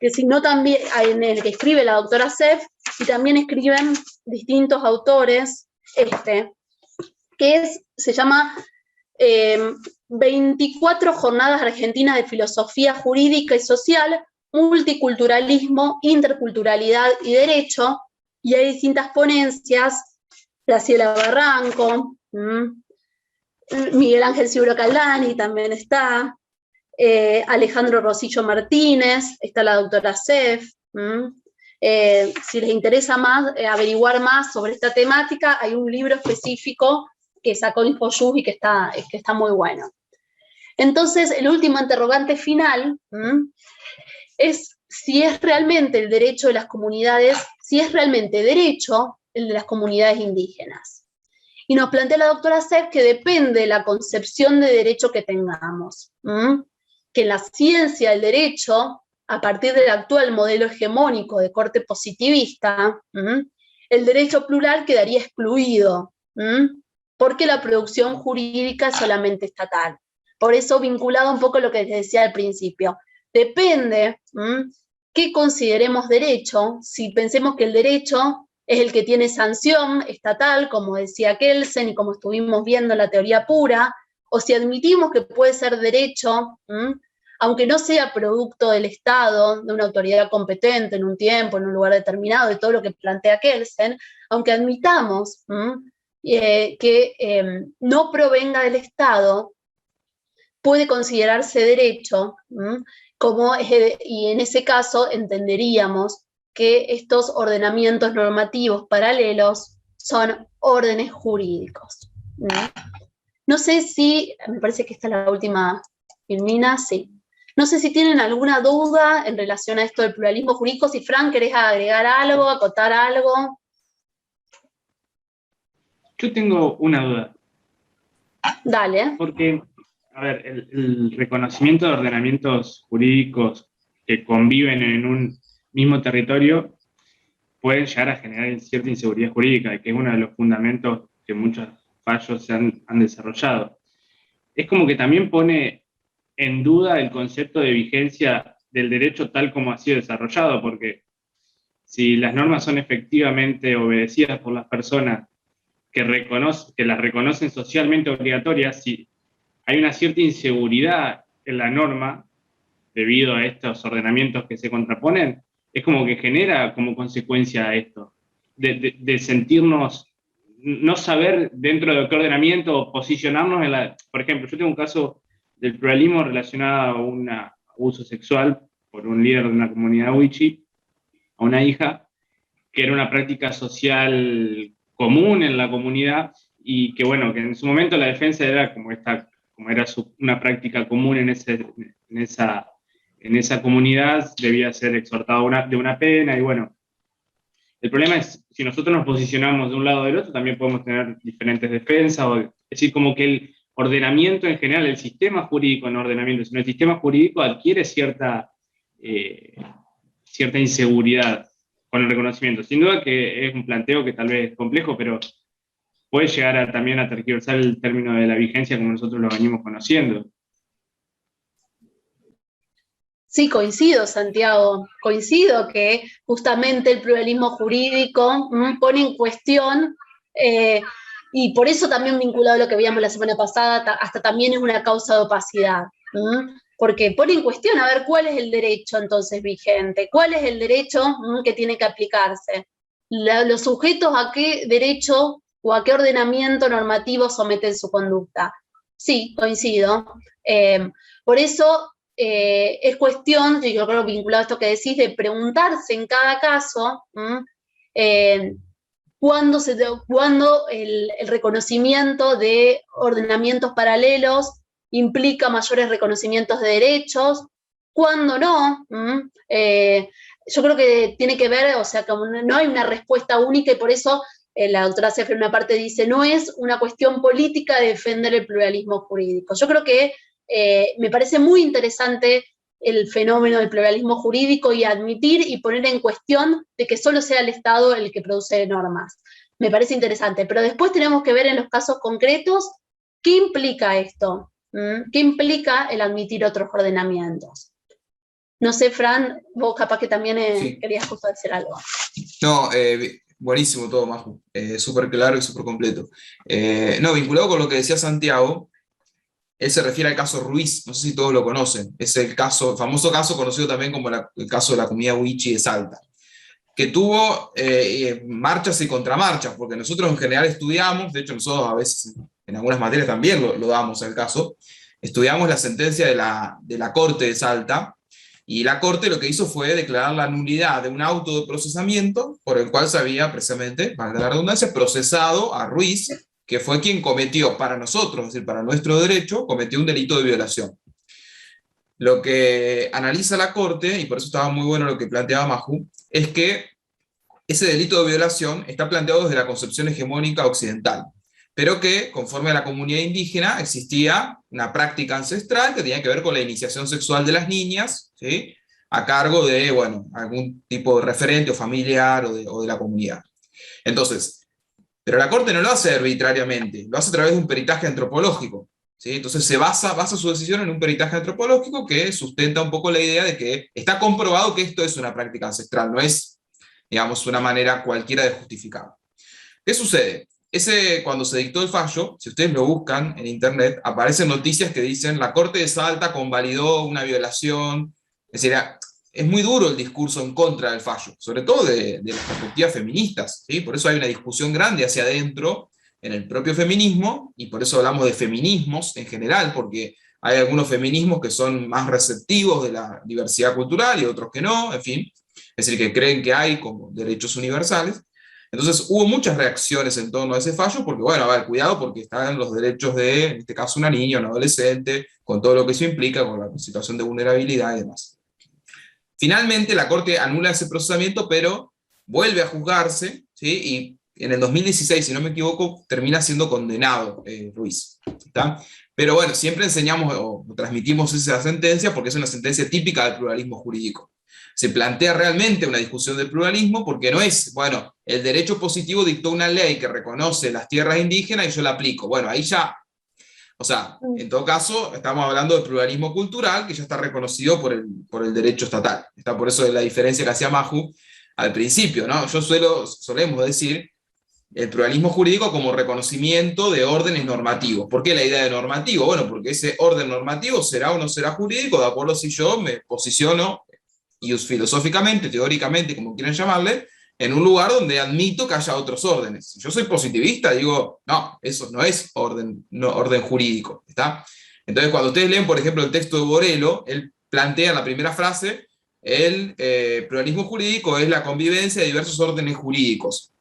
Speaker 1: que sino también en el que escribe la doctora Seff, y también escriben distintos autores, que se llama 24 Jornadas Argentinas de Filosofía Jurídica y Social, Multiculturalismo, Interculturalidad y Derecho, y hay distintas ponencias, Graciela Barranco, Miguel Ángel Ciuro Caldani también está, Alejandro Rosillo Martínez, está la doctora Seff. Si les interesa más, averiguar más sobre esta temática, hay un libro específico que sacó InfoJust y que está muy bueno. Entonces, el último interrogante final es si es realmente el derecho de las comunidades, si es realmente derecho el de las comunidades indígenas. Y nos plantea la doctora Seff que depende de la concepción de derecho que tengamos. Que en la ciencia del derecho, a partir del actual modelo hegemónico de corte positivista, el derecho plural quedaría excluido, porque la producción jurídica es solamente estatal. Por eso, vinculado un poco a lo que les decía al principio, depende qué consideremos derecho, si pensemos que el derecho es el que tiene sanción estatal, como decía Kelsen y como estuvimos viendo en la teoría pura, o si admitimos que puede ser derecho, aunque no sea producto del Estado, de una autoridad competente en un tiempo, en un lugar determinado, de todo lo que plantea Kelsen, aunque admitamos que no provenga del Estado, puede considerarse derecho, y en ese caso entenderíamos que estos ordenamientos normativos paralelos son órdenes jurídicos. No sé si, me parece que esta es la última, Filmina, sí. No sé si tienen alguna duda en relación a esto del pluralismo jurídico. Si Fran, ¿querés agregar algo, acotar algo?
Speaker 3: Yo tengo una duda.
Speaker 1: Dale.
Speaker 3: Porque, a ver, el reconocimiento de ordenamientos jurídicos que conviven en un mismo territorio pueden llegar a generar cierta inseguridad jurídica, que es uno de los fundamentos que muchos fallos se han desarrollado. Es como que también pone en duda el concepto de vigencia del derecho tal como ha sido desarrollado, porque si las normas son efectivamente obedecidas por las personas que las reconocen socialmente obligatorias, si hay una cierta inseguridad en la norma debido a estos ordenamientos que se contraponen, es como que genera como consecuencia esto, de sentirnos, no saber dentro de qué ordenamiento posicionarnos en la... Por ejemplo, yo tengo un caso del pluralismo relacionado a un abuso sexual por un líder de una comunidad wichí, a una hija, que era una práctica social común en la comunidad y que, bueno, que en su momento la defensa era como era una práctica común en esa comunidad, debía ser exhortado de una pena y, bueno, el problema es, si nosotros nos posicionamos de un lado o del otro, también podemos tener diferentes defensas, es decir, como que el ordenamiento en general, el sistema jurídico, no ordenamiento, sino el sistema jurídico adquiere cierta inseguridad con el reconocimiento. Sin duda que es un planteo que tal vez es complejo, pero puede llegar también a tergiversar el término de la vigencia como nosotros lo venimos conociendo.
Speaker 1: Sí, coincido, Santiago, coincido que justamente el pluralismo jurídico pone en cuestión, y por eso también vinculado a lo que veíamos la semana pasada, hasta también es una causa de opacidad, porque pone en cuestión a ver cuál es el derecho entonces vigente, cuál es el derecho que tiene que aplicarse, los sujetos a qué derecho o a qué ordenamiento normativo someten su conducta. Sí, coincido. Por eso es cuestión, yo creo vinculado a esto que decís, de preguntarse en cada caso cuándo el reconocimiento de ordenamientos paralelos implica mayores reconocimientos de derechos, cuándo no. Yo creo que tiene que ver, o sea, como no hay una respuesta única y por eso la doctora Sefra en una parte dice, no es una cuestión política de defender el pluralismo jurídico. Yo creo que me parece muy interesante el fenómeno del pluralismo jurídico y admitir y poner en cuestión de que solo sea el Estado el que produce normas. Me parece interesante, pero después tenemos que ver en los casos concretos qué implica esto, qué implica el admitir otros ordenamientos. No sé, Fran, vos capaz que también
Speaker 4: Sí.
Speaker 1: querías justo decir algo.
Speaker 4: No, buenísimo todo, Maju. Súper claro y súper completo. No, vinculado con lo que decía Santiago, él se refiere al caso Ruiz, no sé si todos lo conocen, es el famoso caso conocido también como el caso de la comunidad wichí de Salta, que tuvo marchas y contramarchas, porque nosotros en general estudiamos, de hecho nosotros a veces en algunas materias también lo damos al caso, estudiamos la sentencia de la Corte de Salta, y la Corte lo que hizo fue declarar la nulidad de un auto de procesamiento por el cual se había precisamente, valga la redundancia, procesado a Ruiz, que fue quien cometió, para nosotros, es decir, para nuestro derecho, cometió un delito de violación. Lo que analiza la Corte, y por eso estaba muy bueno lo que planteaba Maju, es que ese delito de violación está planteado desde la concepción hegemónica occidental, pero que, conforme a la comunidad indígena, existía una práctica ancestral que tenía que ver con la iniciación sexual de las niñas, ¿sí?, a cargo de, bueno, algún tipo de referente o familiar o de la comunidad. Entonces, pero la Corte no lo hace arbitrariamente, lo hace a través de un peritaje antropológico, ¿sí? Entonces se basa su decisión en un peritaje antropológico que sustenta un poco la idea de que está comprobado que esto es una práctica ancestral, no es, digamos, una manera cualquiera de justificarlo. ¿Qué sucede? Cuando se dictó el fallo, si ustedes lo buscan en internet, aparecen noticias que dicen la Corte de Salta convalidó una violación, es decir, es muy duro el discurso en contra del fallo, sobre todo de las perspectivas feministas, ¿sí? Por eso hay una discusión grande hacia adentro en el propio feminismo, y por eso hablamos de feminismos en general, porque hay algunos feminismos que son más receptivos de la diversidad cultural y otros que no, en fin, es decir, que creen que hay como derechos universales. Entonces hubo muchas reacciones en torno a ese fallo, porque bueno, a ver, cuidado, porque están los derechos de, en este caso, una niña, un adolescente, con todo lo que eso implica, con la situación de vulnerabilidad y demás. Finalmente la Corte anula ese procesamiento, pero vuelve a juzgarse, ¿sí? Y en el 2016, si no me equivoco, termina siendo condenado Ruiz, ¿está? Pero bueno, siempre enseñamos o transmitimos esa sentencia porque es una sentencia típica del pluralismo jurídico. Se plantea realmente una discusión del pluralismo porque no es, bueno, el derecho positivo dictó una ley que reconoce las tierras indígenas y yo la aplico. Bueno, ahí ya... O sea, en todo caso, estamos hablando de pluralismo cultural que ya está reconocido por el derecho estatal. Por eso la diferencia que hacía Maju al principio, ¿no? Solemos decir, el pluralismo jurídico como reconocimiento de órdenes normativos. ¿Por qué la idea de normativo? Bueno, porque ese orden normativo será o no será jurídico, de acuerdo si yo me posiciono filosóficamente, teóricamente, como quieran llamarle, en un lugar donde admito que haya otros órdenes. Si yo soy positivista, digo, no, eso no es orden, no, orden jurídico, ¿está? Entonces, cuando ustedes leen, por ejemplo, el texto de Borello, él plantea en la primera frase, el pluralismo jurídico es la convivencia de diversos órdenes jurídicos.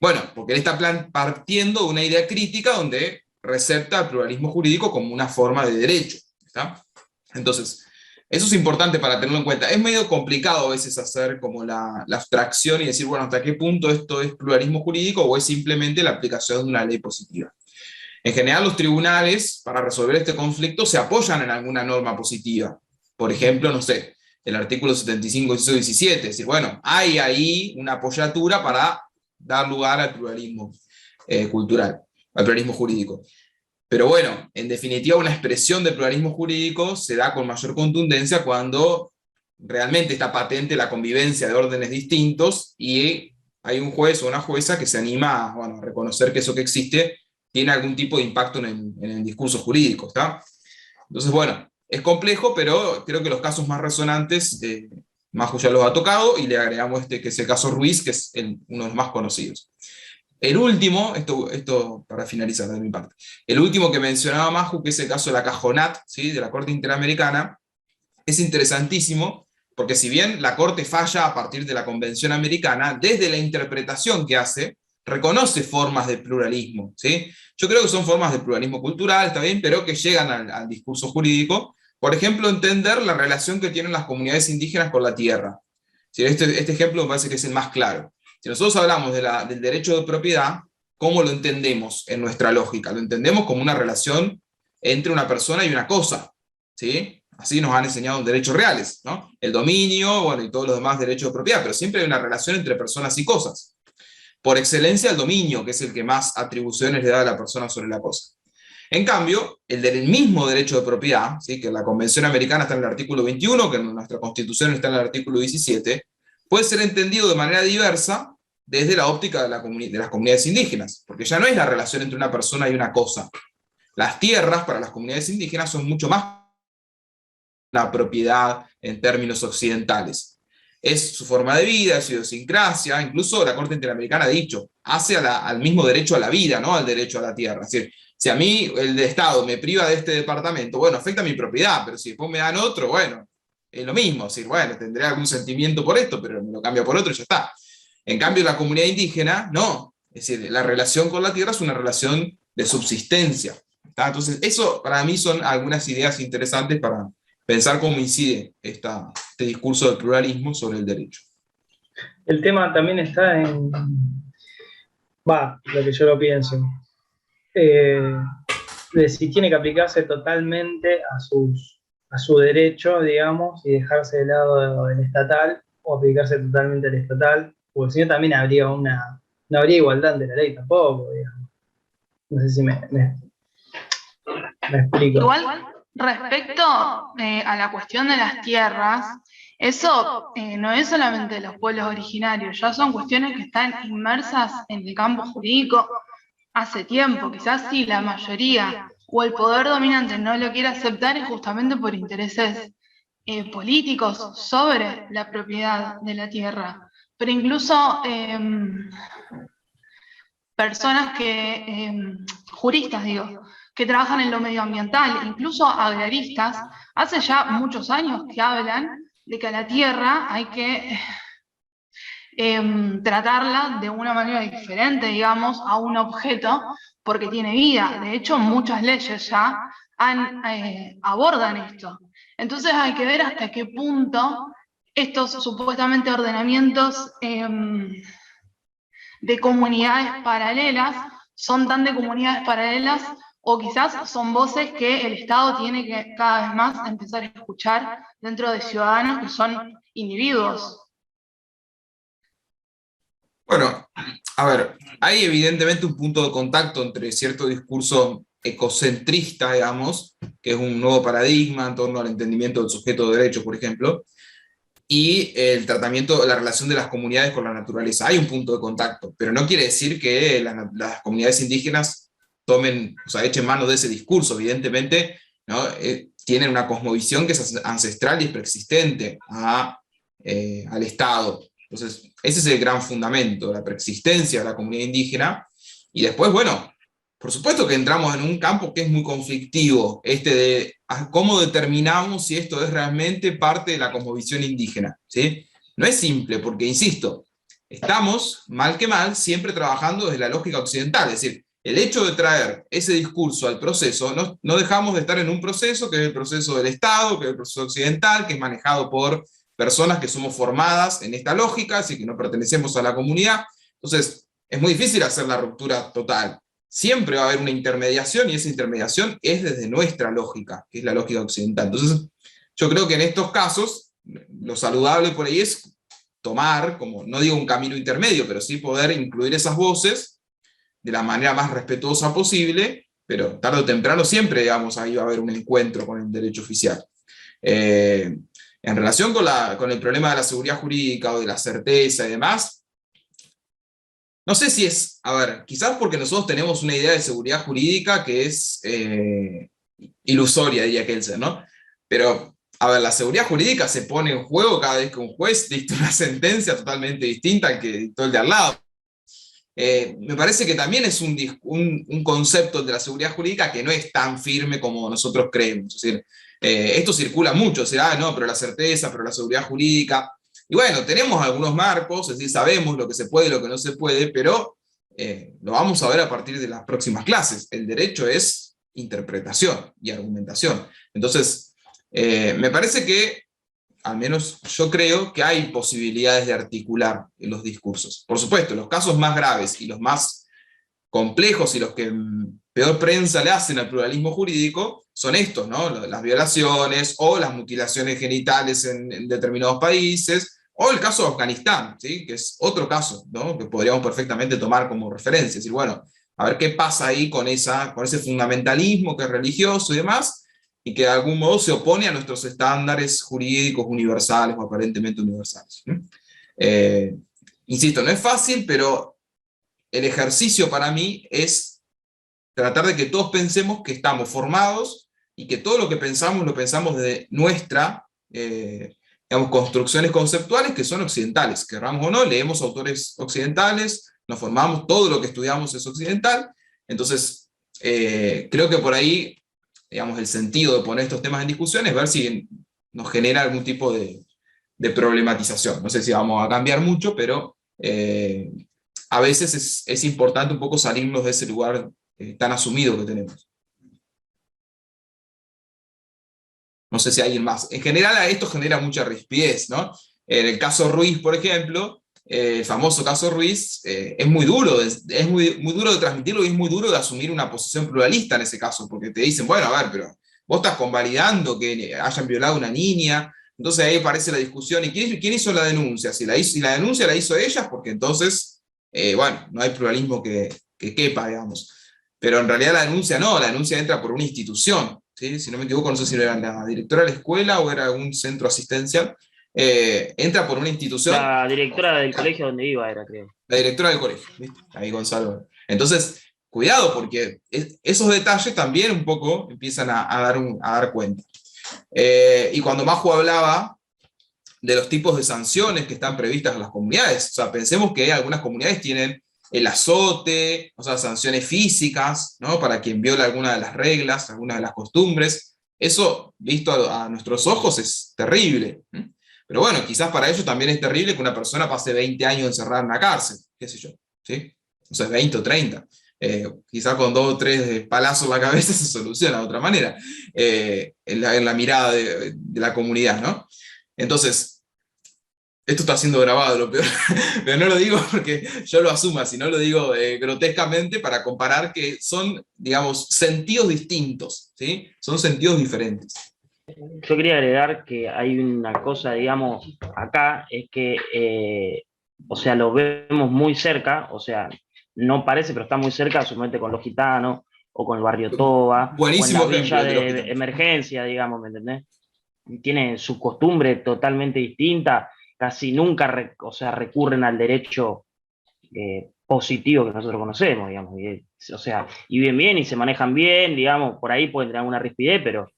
Speaker 4: Bueno, porque él está partiendo de una idea crítica donde recepta el pluralismo jurídico como una forma de derecho, ¿está? Entonces, eso es importante para tenerlo en cuenta. Es medio complicado a veces hacer como la abstracción y decir, bueno, ¿hasta qué punto esto es pluralismo jurídico o es simplemente la aplicación de una ley positiva? En general, los tribunales, para resolver este conflicto, se apoyan en alguna norma positiva. Por ejemplo, no sé, el artículo 75, inciso 17. Es decir, bueno, hay ahí una apoyatura para dar lugar al pluralismo cultural, al pluralismo jurídico. Pero bueno, en definitiva, una expresión de pluralismo jurídico se da con mayor contundencia cuando realmente está patente la convivencia de órdenes distintos y hay un juez o una jueza que se anima a reconocer que eso que existe tiene algún tipo de impacto en el discurso jurídico, ¿está? Entonces, bueno, es complejo, pero creo que los casos más resonantes, Maju ya los ha tocado, y le agregamos que es el caso Ruiz, que es uno de los más conocidos. El último, esto para finalizar de mi parte, el último que mencionaba Maju, que es el caso de la Cajonat, ¿sí?, de la Corte Interamericana, es interesantísimo, porque si bien la Corte falla a partir de la Convención Americana, desde la interpretación que hace, reconoce formas de pluralismo, ¿sí? Yo creo que son formas de pluralismo cultural, está bien, pero que llegan al discurso jurídico. Por ejemplo, entender la relación que tienen las comunidades indígenas con la tierra. ¿Sí? Este ejemplo me parece que es el más claro. Si nosotros hablamos del derecho de propiedad, ¿cómo lo entendemos en nuestra lógica? Lo entendemos como una relación entre una persona y una cosa, ¿sí? Así nos han enseñado en derechos reales, ¿no? El dominio, bueno, y todos los demás derechos de propiedad, pero siempre hay una relación entre personas y cosas. Por excelencia, el dominio, que es el que más atribuciones le da a la persona sobre la cosa. En cambio, el del mismo derecho de propiedad, ¿sí?, que en la Convención Americana está en el artículo 21, que en nuestra Constitución está en el artículo 17, puede ser entendido de manera diversa desde la óptica de las comunidades indígenas, porque ya no es la relación entre una persona y una cosa. Las tierras para las comunidades indígenas son mucho más una propiedad en términos occidentales. Es su forma de vida, su idiosincrasia, incluso la Corte Interamericana ha dicho, hace al mismo derecho a la vida, no al derecho a la tierra. Es decir, si a mí el Estado me priva de este departamento, bueno, afecta mi propiedad, pero si después me dan otro, bueno, es lo mismo. Es decir, bueno, tendré algún sentimiento por esto, pero me lo cambio por otro y ya está. En cambio, la comunidad indígena, no. Es decir, la relación con la tierra es una relación de subsistencia, ¿está? Entonces, eso para mí son algunas ideas interesantes para pensar cómo incide este discurso del pluralismo sobre el derecho.
Speaker 2: El tema también está lo que yo lo pienso, de si tiene que aplicarse totalmente a su derecho, digamos, y dejarse de lado el estatal, o aplicarse totalmente al estatal, porque si no también no habría igualdad ante la ley tampoco, digamos. No sé si me explico.
Speaker 5: Igual, respecto a la cuestión de las tierras, eso no es solamente de los pueblos originarios, ya son cuestiones que están inmersas en el campo jurídico hace tiempo. Quizás sí, la mayoría o el poder dominante no lo quiere aceptar, es justamente por intereses políticos sobre la propiedad de la tierra. Pero incluso personas juristas, digo, que trabajan en lo medioambiental, incluso agraristas, hace ya muchos años que hablan de que a la tierra hay que tratarla de una manera diferente, digamos, a un objeto, porque tiene vida. De hecho, muchas leyes ya abordan esto. Entonces hay que ver hasta qué punto estos supuestamente ordenamientos de comunidades paralelas son tan de comunidades paralelas, o quizás son voces que el Estado tiene que cada vez más empezar a escuchar dentro de ciudadanos que son individuos.
Speaker 4: Bueno, a ver, hay evidentemente un punto de contacto entre cierto discurso ecocentrista, digamos, que es un nuevo paradigma en torno al entendimiento del sujeto de derecho, por ejemplo, y el tratamiento, la relación de las comunidades con la naturaleza. Hay un punto de contacto, pero no quiere decir que las comunidades indígenas tomen, o sea, echen mano de ese discurso. Evidentemente, ¿no? Tienen una cosmovisión que es ancestral y es preexistente al Estado. Entonces, ese es el gran fundamento, la preexistencia de la comunidad indígena. Y después, bueno, por supuesto que entramos en un campo que es muy conflictivo, de cómo determinamos si esto es realmente parte de la cosmovisión indígena, ¿sí? No es simple, porque, insisto, estamos, mal que mal, siempre trabajando desde la lógica occidental, es decir, el hecho de traer ese discurso al proceso, no dejamos de estar en un proceso, que es el proceso del Estado, que es el proceso occidental, que es manejado por personas que somos formadas en esta lógica, así que no pertenecemos a la comunidad. Entonces, es muy difícil hacer la ruptura total. Siempre va a haber una intermediación, y esa intermediación es desde nuestra lógica, que es la lógica occidental. Entonces, yo creo que en estos casos, lo saludable por ahí es tomar, como no digo un camino intermedio, pero sí poder incluir esas voces de la manera más respetuosa posible, pero tarde o temprano siempre, digamos, ahí va a haber un encuentro con el derecho oficial. En relación con el problema de la seguridad jurídica o de la certeza y demás, no sé si es, a ver, quizás porque nosotros tenemos una idea de seguridad jurídica que es ilusoria, diría Kelsen, ¿no? Pero, a ver, la seguridad jurídica se pone en juego cada vez que un juez dicta una sentencia totalmente distinta al que dictó el de al lado. Me parece que también es un concepto de la seguridad jurídica que no es tan firme como nosotros creemos. Es decir, esto circula mucho, o sea, no, pero la certeza, pero la seguridad jurídica. Y bueno, tenemos algunos marcos, es decir, sabemos lo que se puede y lo que no se puede, pero lo vamos a ver a partir de las próximas clases. El derecho es interpretación y argumentación. Entonces, me parece que, al menos yo creo que hay posibilidades de articular los discursos. Por supuesto, los casos más graves y los más complejos y los que peor prensa le hacen al pluralismo jurídico son estos, ¿no? Las violaciones o las mutilaciones genitales en determinados países, o el caso de Afganistán, ¿sí? Que es otro caso, ¿no? Que podríamos perfectamente tomar como referencia. Es decir, bueno, a ver qué pasa ahí con ese fundamentalismo que es religioso y demás, y que de algún modo se opone a nuestros estándares jurídicos universales o aparentemente universales. Insisto, no es fácil, pero el ejercicio para mí es tratar de que todos pensemos que estamos formados y que todo lo que pensamos lo pensamos desde nuestra, digamos, construcciones conceptuales que son occidentales. Querramos o no, leemos autores occidentales, nos formamos, todo lo que estudiamos es occidental. Entonces, creo que por ahí, digamos, el sentido de poner estos temas en discusión es ver si nos genera algún tipo de problematización. No sé si vamos a cambiar mucho, pero a veces es importante un poco salirnos de ese lugar tan asumido que tenemos. No sé si alguien más. En general, esto genera mucha rispidez, ¿no? En el caso Ruiz, por ejemplo, el famoso caso Ruiz, es muy duro, es muy duro de transmitirlo y es muy duro de asumir una posición pluralista en ese caso, porque te dicen, bueno, a ver, pero vos estás convalidando que hayan violado a una niña. Entonces ahí aparece la discusión, ¿y quién hizo la denuncia? Si la denuncia la hizo ella, porque entonces, bueno, no hay pluralismo que quepa, digamos. Pero en realidad la denuncia entra por una institución, ¿sí? Si no me equivoco, no sé si era la directora de la escuela o era un centro asistencial, entra por una institución.
Speaker 6: La directora del colegio donde iba era, creo.
Speaker 4: La directora del colegio, ¿viste? Ahí Gonzalo. Entonces, cuidado, porque esos detalles también un poco empiezan a dar cuenta. Y cuando Maju hablaba de los tipos de sanciones que están previstas en las comunidades, o sea, pensemos que algunas comunidades tienen el azote, o sea, sanciones físicas, ¿no? Para quien viola alguna de las reglas, alguna de las costumbres. Eso, visto a nuestros ojos, es terrible. Pero bueno, quizás para ellos también es terrible que una persona pase 20 años encerrada en una cárcel, qué sé yo, ¿sí? O sea, 20 o 30. Quizás con 2 o 3 palazos en la cabeza se soluciona de otra manera, en la mirada de la comunidad, ¿no? Entonces, esto está siendo grabado, lo peor, pero no lo digo porque yo lo asuma, sino lo digo grotescamente para comparar que son, digamos, sentidos distintos, ¿sí? Son sentidos diferentes.
Speaker 6: Yo quería agregar que hay una cosa, digamos, acá, es que, o sea, lo vemos muy cerca, o sea, no parece, pero está muy cerca, supuestamente con los gitanos, o con el barrio Toba,
Speaker 4: Buenísimo
Speaker 6: o en la villa
Speaker 4: ejemplo
Speaker 6: de emergencia, digamos, ¿me entendés? tienen su costumbre totalmente distinta, casi nunca recurren al derecho positivo que nosotros conocemos, digamos. O sea, y bien, y se manejan bien, digamos, por ahí pueden tener alguna rispidez, pero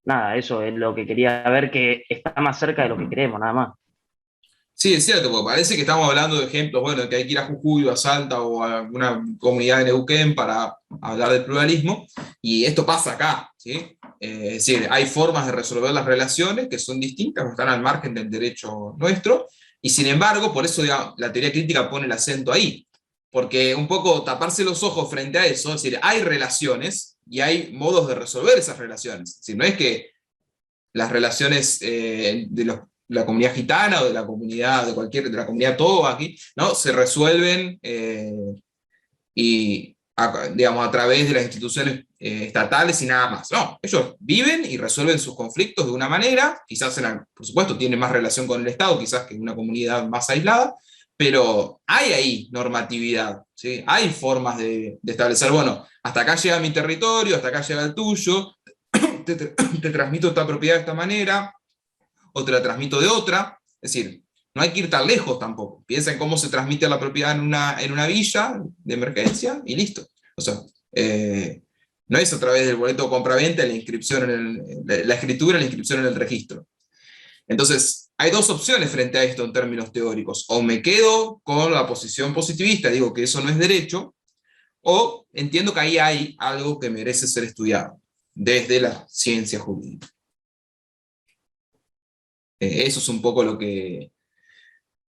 Speaker 6: nada, eso es lo que quería ver, que está más cerca de lo que queremos, nada más.
Speaker 4: Sí, es cierto, porque parece que estamos hablando de ejemplos, bueno, que hay que ir a Jujuy o a Salta o a alguna comunidad de Neuquén para hablar del pluralismo, y esto pasa acá, ¿sí? Es decir, hay formas de resolver las relaciones que son distintas, que están al margen del derecho nuestro, y sin embargo, por eso digamos, la teoría crítica pone el acento ahí, porque un poco taparse los ojos frente a eso, es decir, hay relaciones y hay modos de resolver esas relaciones, es decir, no es que las relaciones la comunidad gitana o de la comunidad, de la comunidad toba aquí, ¿no? Se resuelven digamos, a través de las instituciones estatales y nada más. No, ellos viven y resuelven sus conflictos de una manera, quizás, por supuesto, tienen más relación con el Estado, quizás que una comunidad más aislada, pero hay ahí normatividad, ¿sí? Hay formas de establecer, bueno, hasta acá llega mi territorio, hasta acá llega el tuyo, te transmito esta propiedad de esta manera, o te la transmito de otra. Es decir, no hay que ir tan lejos tampoco. Piensa en cómo se transmite la propiedad en una villa de emergencia y listo. O sea, no es a través del boleto de compra-venta, la inscripción la escritura y la inscripción en el registro. Entonces, hay dos opciones frente a esto en términos teóricos. O me quedo con la posición positivista, digo que eso no es derecho, o entiendo que ahí hay algo que merece ser estudiado desde la ciencia jurídica. Eso es un poco lo que,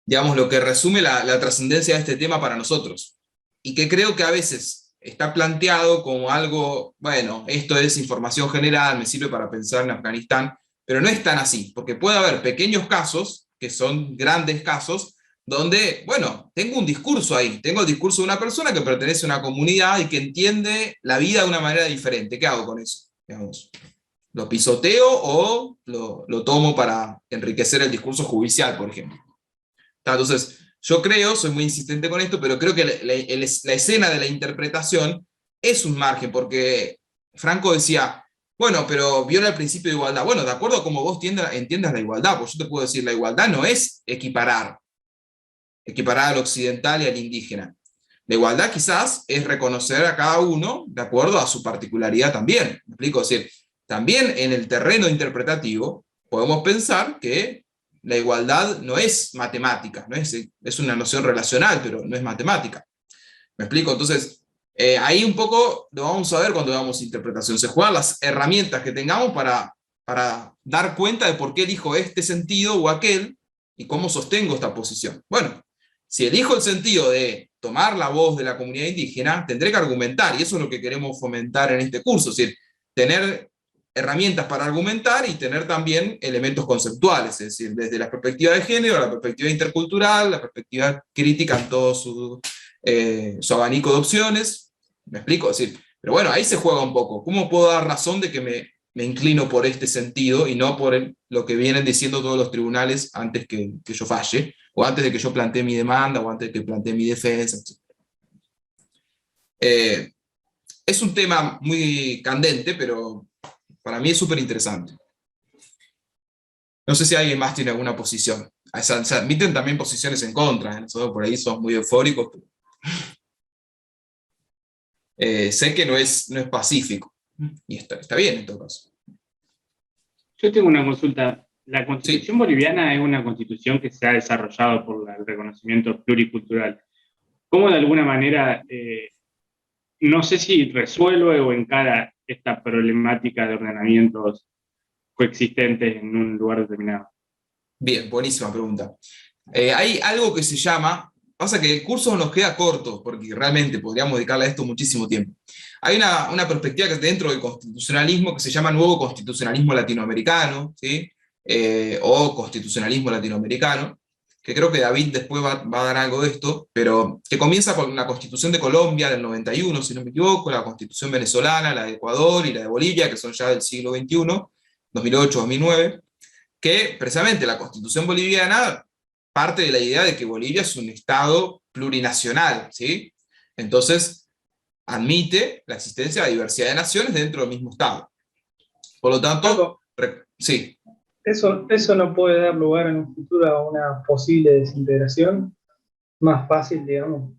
Speaker 4: digamos, lo que resume la trascendencia de este tema para nosotros. Y que creo que a veces está planteado como algo, bueno, esto es información general, me sirve para pensar en Afganistán, pero no es tan así, porque puede haber pequeños casos, que son grandes casos, donde, bueno, tengo un discurso ahí, tengo el discurso de una persona que pertenece a una comunidad y que entiende la vida de una manera diferente. ¿Qué hago con eso? Digamos, ¿lo pisoteo o lo tomo para enriquecer el discurso judicial, por ejemplo? Entonces, yo creo, soy muy insistente con esto, pero creo que la escena de la interpretación es un margen, porque Franco decía, bueno, pero viola el principio de igualdad. Bueno, de acuerdo a cómo vos entiendas la igualdad, pues yo te puedo decir, la igualdad no es equiparar al occidental y al indígena. La igualdad quizás es reconocer a cada uno de acuerdo a su particularidad también. ¿Me explico? Es decir, también en el terreno interpretativo podemos pensar que la igualdad no es matemática, es una noción relacional, pero no es matemática. ¿Me explico? Entonces, ahí un poco lo vamos a ver cuando hagamos interpretación. Se juegan las herramientas que tengamos para dar cuenta de por qué elijo este sentido o aquel y cómo sostengo esta posición. Bueno, si elijo el sentido de tomar la voz de la comunidad indígena, tendré que argumentar, y eso es lo que queremos fomentar en este curso, es decir, tener herramientas para argumentar y tener también elementos conceptuales, es decir, desde la perspectiva de género, la perspectiva intercultural, la perspectiva crítica en todo su abanico de opciones. ¿Me explico? Es decir, pero bueno, ahí se juega un poco. ¿Cómo puedo dar razón de que me inclino por este sentido y no por lo que vienen diciendo todos los tribunales antes que yo falle, o antes de que yo plantee mi demanda, o antes de que plantee mi defensa, etc. Es un tema muy candente, pero para mí es súper interesante. No sé si alguien más tiene alguna posición. Se admiten también posiciones en contra, nosotros por ahí somos muy eufóricos. Sé que no es pacífico, y está bien en todo caso.
Speaker 3: Yo tengo una consulta. La Constitución boliviana es una constitución que se ha desarrollado por el reconocimiento pluricultural. ¿Cómo de alguna manera, no sé si resuelve o encara esta problemática de ordenamientos coexistentes en un lugar determinado?
Speaker 4: Bien, buenísima pregunta. Hay algo que se llama, pasa que el curso nos queda corto, porque realmente podríamos dedicarle a esto muchísimo tiempo. Hay una perspectiva que dentro del constitucionalismo que se llama nuevo constitucionalismo latinoamericano, ¿sí? O constitucionalismo latinoamericano, que creo que David después va a dar algo de esto, pero que comienza con la Constitución de Colombia del 91, si no me equivoco, la Constitución venezolana, la de Ecuador y la de Bolivia, que son ya del siglo XXI, 2008-2009, que precisamente la Constitución boliviana parte de la idea de que Bolivia es un Estado plurinacional, ¿sí? Entonces, admite la existencia de diversidad de naciones dentro del mismo Estado. Por lo tanto, Sí.
Speaker 2: Eso no puede dar lugar en un futuro a una posible desintegración más fácil, digamos.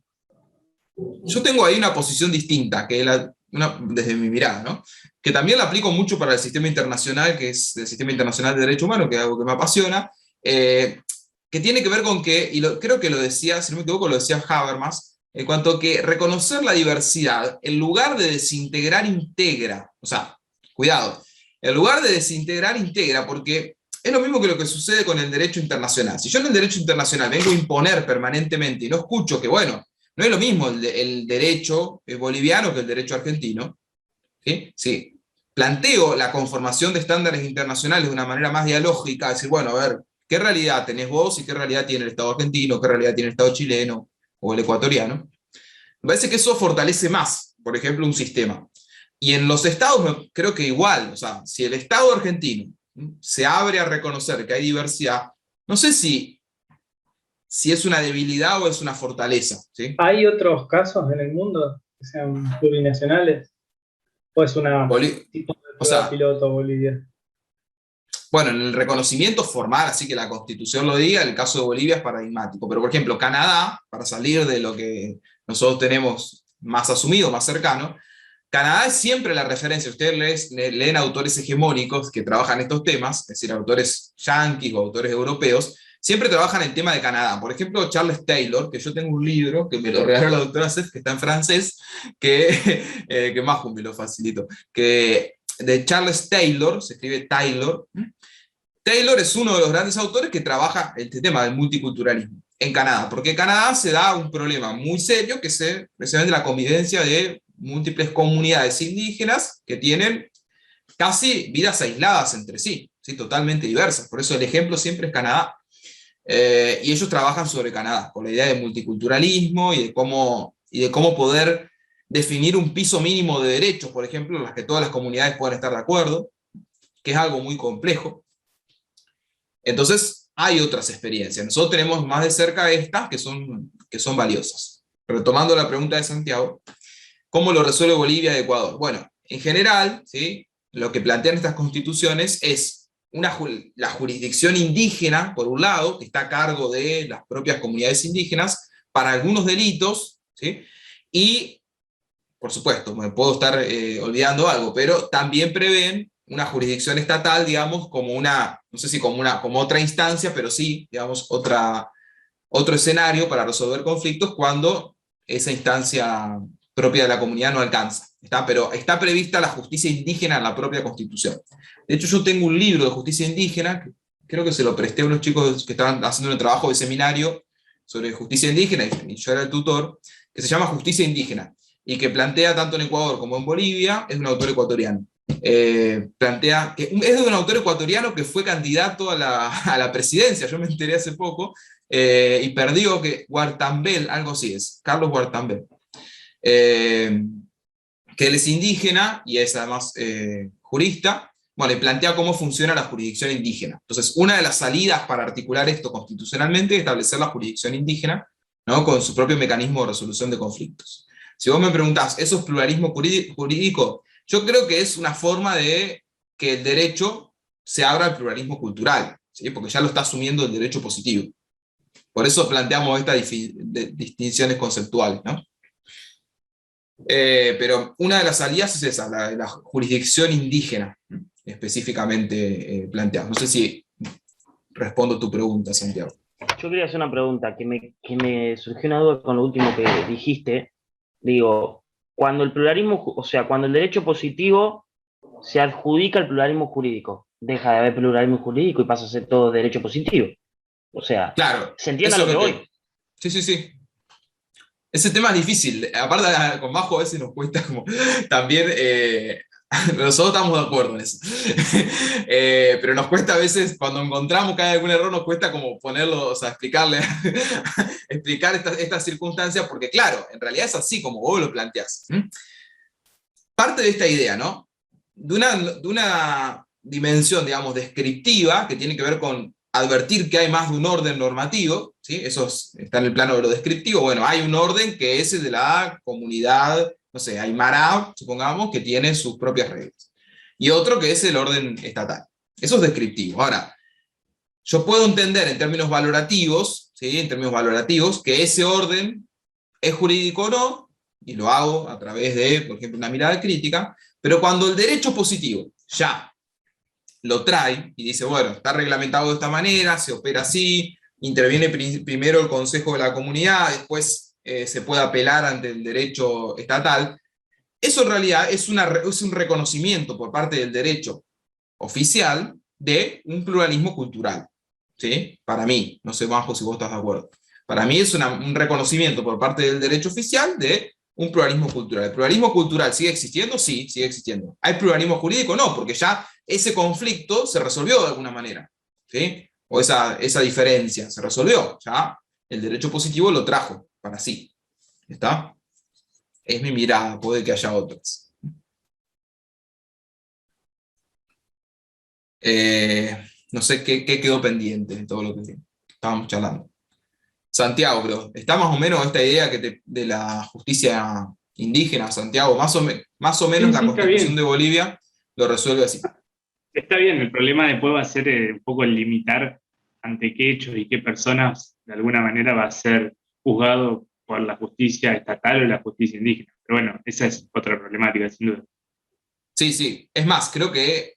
Speaker 4: Yo tengo ahí una posición distinta, desde mi mirada, ¿no? Que también la aplico mucho para el sistema internacional, que es el sistema internacional de derechos humanos, que es algo que me apasiona, que tiene que ver con que, creo que lo decía, si no me equivoco, lo decía Habermas, en cuanto a que reconocer la diversidad, en lugar de desintegrar, integra. O sea, cuidado, en lugar de desintegrar, integra, porque es lo mismo que lo que sucede con el derecho internacional. Si yo en el derecho internacional vengo a imponer permanentemente y no escucho que, bueno, no es lo mismo el derecho boliviano que el derecho argentino, ¿sí? Sí. Planteo la conformación de estándares internacionales de una manera más dialógica, decir, bueno, a ver, ¿qué realidad tenés vos y qué realidad tiene el Estado argentino, qué realidad tiene el Estado chileno o el ecuatoriano? Me parece que eso fortalece más, por ejemplo, un sistema. Y en los estados creo que igual, o sea, si el Estado argentino se abre a reconocer que hay diversidad, no sé si es una debilidad o es una fortaleza, ¿sí?
Speaker 2: ¿Hay otros casos en el mundo que sean plurinacionales? ¿O es una tipo de prueba piloto Bolivia?
Speaker 4: Bueno, en el reconocimiento formal, así que la Constitución lo diga, el caso de Bolivia es paradigmático. Pero, por ejemplo, Canadá, para salir de lo que nosotros tenemos más asumido, más cercano, Canadá es siempre la referencia. Ustedes leen autores hegemónicos que trabajan estos temas, es decir, autores yanquis o autores europeos, siempre trabajan el tema de Canadá. Por ejemplo, Charles Taylor, que yo tengo un libro que me lo regaló la doctora Cef, que está en francés, que más me lo facilito, que de Charles Taylor, se escribe Taylor. Taylor es uno de los grandes autores que trabaja este tema del multiculturalismo en Canadá, porque en Canadá se da un problema muy serio, que es precisamente la convivencia de múltiples comunidades indígenas que tienen casi vidas aisladas entre sí, ¿sí? Totalmente diversas. Por eso el ejemplo siempre es Canadá. Y ellos trabajan sobre Canadá, con la idea de multiculturalismo y de cómo poder definir un piso mínimo de derechos, por ejemplo, en las que todas las comunidades puedan estar de acuerdo, que es algo muy complejo. Entonces, hay otras experiencias. Nosotros tenemos más de cerca estas que son valiosas. Retomando la pregunta de Santiago, ¿cómo lo resuelve Bolivia y Ecuador? Bueno, en general, ¿sí?, lo que plantean estas constituciones es la jurisdicción indígena, por un lado, que está a cargo de las propias comunidades indígenas, para algunos delitos, ¿sí? Y, por supuesto, me puedo estar olvidando algo, pero también prevén una jurisdicción estatal, digamos, como no sé si como otra instancia, pero sí, digamos, otro escenario para resolver conflictos cuando esa instancia propia de la comunidad no alcanza. Pero está prevista la justicia indígena en la propia Constitución. De hecho, yo tengo un libro de justicia indígena, que creo que se lo presté a unos chicos que estaban haciendo un trabajo de seminario sobre justicia indígena, y yo era el tutor, que se llama Justicia Indígena, y que plantea tanto en Ecuador como en Bolivia, es un autor ecuatoriano. Plantea que es de un autor ecuatoriano que fue candidato a la presidencia, yo me enteré hace poco, y perdió, que Guartambel, algo así es, Carlos Guartambel, que él es indígena y es además jurista. Bueno, y plantea cómo funciona la jurisdicción indígena. Entonces, una de las salidas para articular esto constitucionalmente es establecer la jurisdicción indígena, ¿no?, con su propio mecanismo de resolución de conflictos. Si vos me preguntás, ¿eso es pluralismo jurídico? Yo creo que es una forma de que el derecho se abra al pluralismo cultural, ¿sí?, porque ya lo está asumiendo el derecho positivo. Por eso planteamos estas distinciones conceptuales, ¿no? Pero una de las salidas es esa, la jurisdicción indígena, específicamente planteada. No sé si respondo tu pregunta, Santiago.
Speaker 6: Yo quería hacer una pregunta, que me surgió una duda con lo último que dijiste. Digo, cuando el pluralismo, o sea, cuando el derecho positivo se adjudica al pluralismo jurídico, deja de haber pluralismo jurídico y pasa a ser todo derecho positivo. O sea,
Speaker 4: claro,
Speaker 6: ¿se entiende lo que voy?
Speaker 4: Sí. Ese tema es difícil. Aparte, con Majo a veces nos cuesta como también, nosotros estamos de acuerdo en eso. Pero nos cuesta a veces, cuando encontramos que hay algún error, nos cuesta como ponerlo, o sea, explicar estas circunstancias, porque claro, en realidad es así como vos lo planteás. Parte de esta idea, ¿no?, de una dimensión, digamos, descriptiva, que tiene que ver con advertir que hay más de un orden normativo, ¿sí? Eso está en el plano de lo descriptivo. Bueno, hay un orden que es el de la comunidad, no sé, Aymara, supongamos, que tiene sus propias reglas. Y otro que es el orden estatal. Eso es descriptivo. Ahora, yo puedo entender en términos valorativos, ¿sí? En términos valorativos, que ese orden es jurídico o no, y lo hago a través de, por ejemplo, una mirada crítica, pero cuando el derecho positivo ya lo trae y dice, bueno, está reglamentado de esta manera, se opera así, interviene primero el Consejo de la Comunidad, después se puede apelar ante el derecho estatal, eso en realidad es un reconocimiento por parte del derecho oficial de un pluralismo cultural, ¿sí? Para mí, no sé, Majo, si vos estás de acuerdo. Para mí es un reconocimiento por parte del derecho oficial de un pluralismo cultural. ¿El pluralismo cultural sigue existiendo? Sí, sigue existiendo. ¿Hay pluralismo jurídico? No, porque ya ese conflicto se resolvió de alguna manera, ¿sí? O esa diferencia se resolvió, ya el derecho positivo lo trajo para sí. ¿Está? Es mi mirada, puede que haya otras. No sé qué quedó pendiente de todo lo que estábamos charlando. Santiago, pero está más o menos esta idea de la justicia indígena, Santiago, más o menos
Speaker 3: Sí,
Speaker 4: la
Speaker 3: sí, está
Speaker 4: Constitución
Speaker 3: bien.
Speaker 4: de Bolivia lo resuelve así.
Speaker 3: Está bien, el problema después va a ser un poco el limitar ante qué hechos y qué personas de alguna manera va a ser juzgado por la justicia estatal o la justicia indígena. Pero bueno, esa es otra problemática, sin duda.
Speaker 4: Sí. Es más, creo que,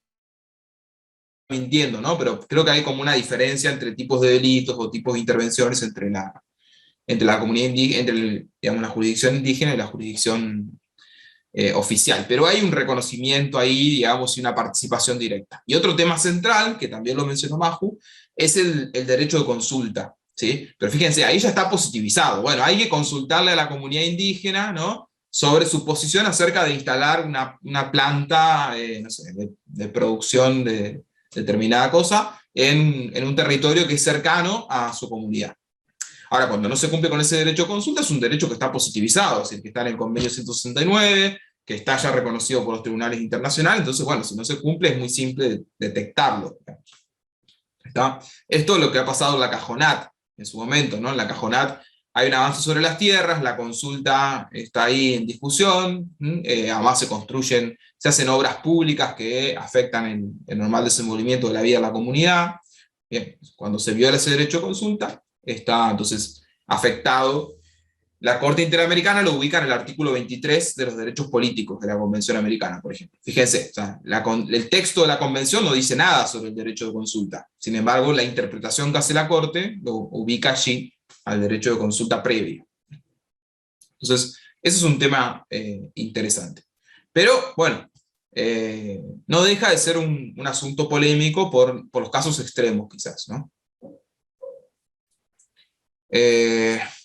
Speaker 4: mintiendo, ¿no? Pero creo que hay como una diferencia entre tipos de delitos o tipos de intervenciones entre la comunidad indígena, digamos, la jurisdicción indígena y la jurisdicción oficial, pero hay un reconocimiento ahí, digamos, y una participación directa. Y otro tema central, que también lo mencionó Maju, es el derecho de consulta, ¿sí? Pero fíjense, ahí ya está positivizado. Bueno, hay que consultarle a la comunidad indígena, ¿no?, sobre su posición acerca de instalar una planta, no sé, de producción de determinada cosa en un territorio que es cercano a su comunidad. Ahora, cuando no se cumple con ese derecho de consulta, es un derecho que está positivizado, es decir, que está en el convenio 169, que está ya reconocido por los tribunales internacionales, entonces, bueno, si no se cumple es muy simple detectarlo. ¿Está? Esto es lo que ha pasado en la Cajonat en su momento, ¿no? En la Cajonat hay un avance sobre las tierras, la consulta está ahí en discusión, además se hacen obras públicas que afectan el normal desenvolvimiento de la vida de la comunidad. Bien, cuando se viola ese derecho de consulta, está entonces afectado. La Corte Interamericana lo ubica en el artículo 23 de los derechos políticos de la Convención Americana, por ejemplo. Fíjense, o sea, el texto de la Convención no dice nada sobre el derecho de consulta. Sin embargo, la interpretación que hace la Corte lo ubica allí al derecho de consulta previo. Entonces, ese es un tema interesante. Pero, bueno, no deja de ser un asunto polémico por los casos extremos, quizás, ¿no?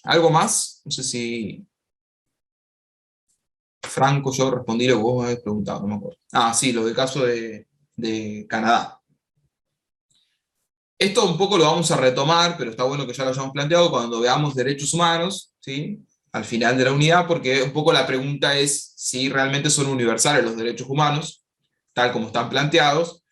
Speaker 4: ¿Algo más? No sé si Franco, yo respondí lo que vos me habéis preguntado, no me acuerdo. Ah, sí, lo del caso de Canadá. Esto un poco lo vamos a retomar, pero está bueno que ya lo hayamos planteado cuando veamos derechos humanos, ¿sí?, al final de la unidad, porque un poco la pregunta es si realmente son universales los derechos humanos, tal como están planteados,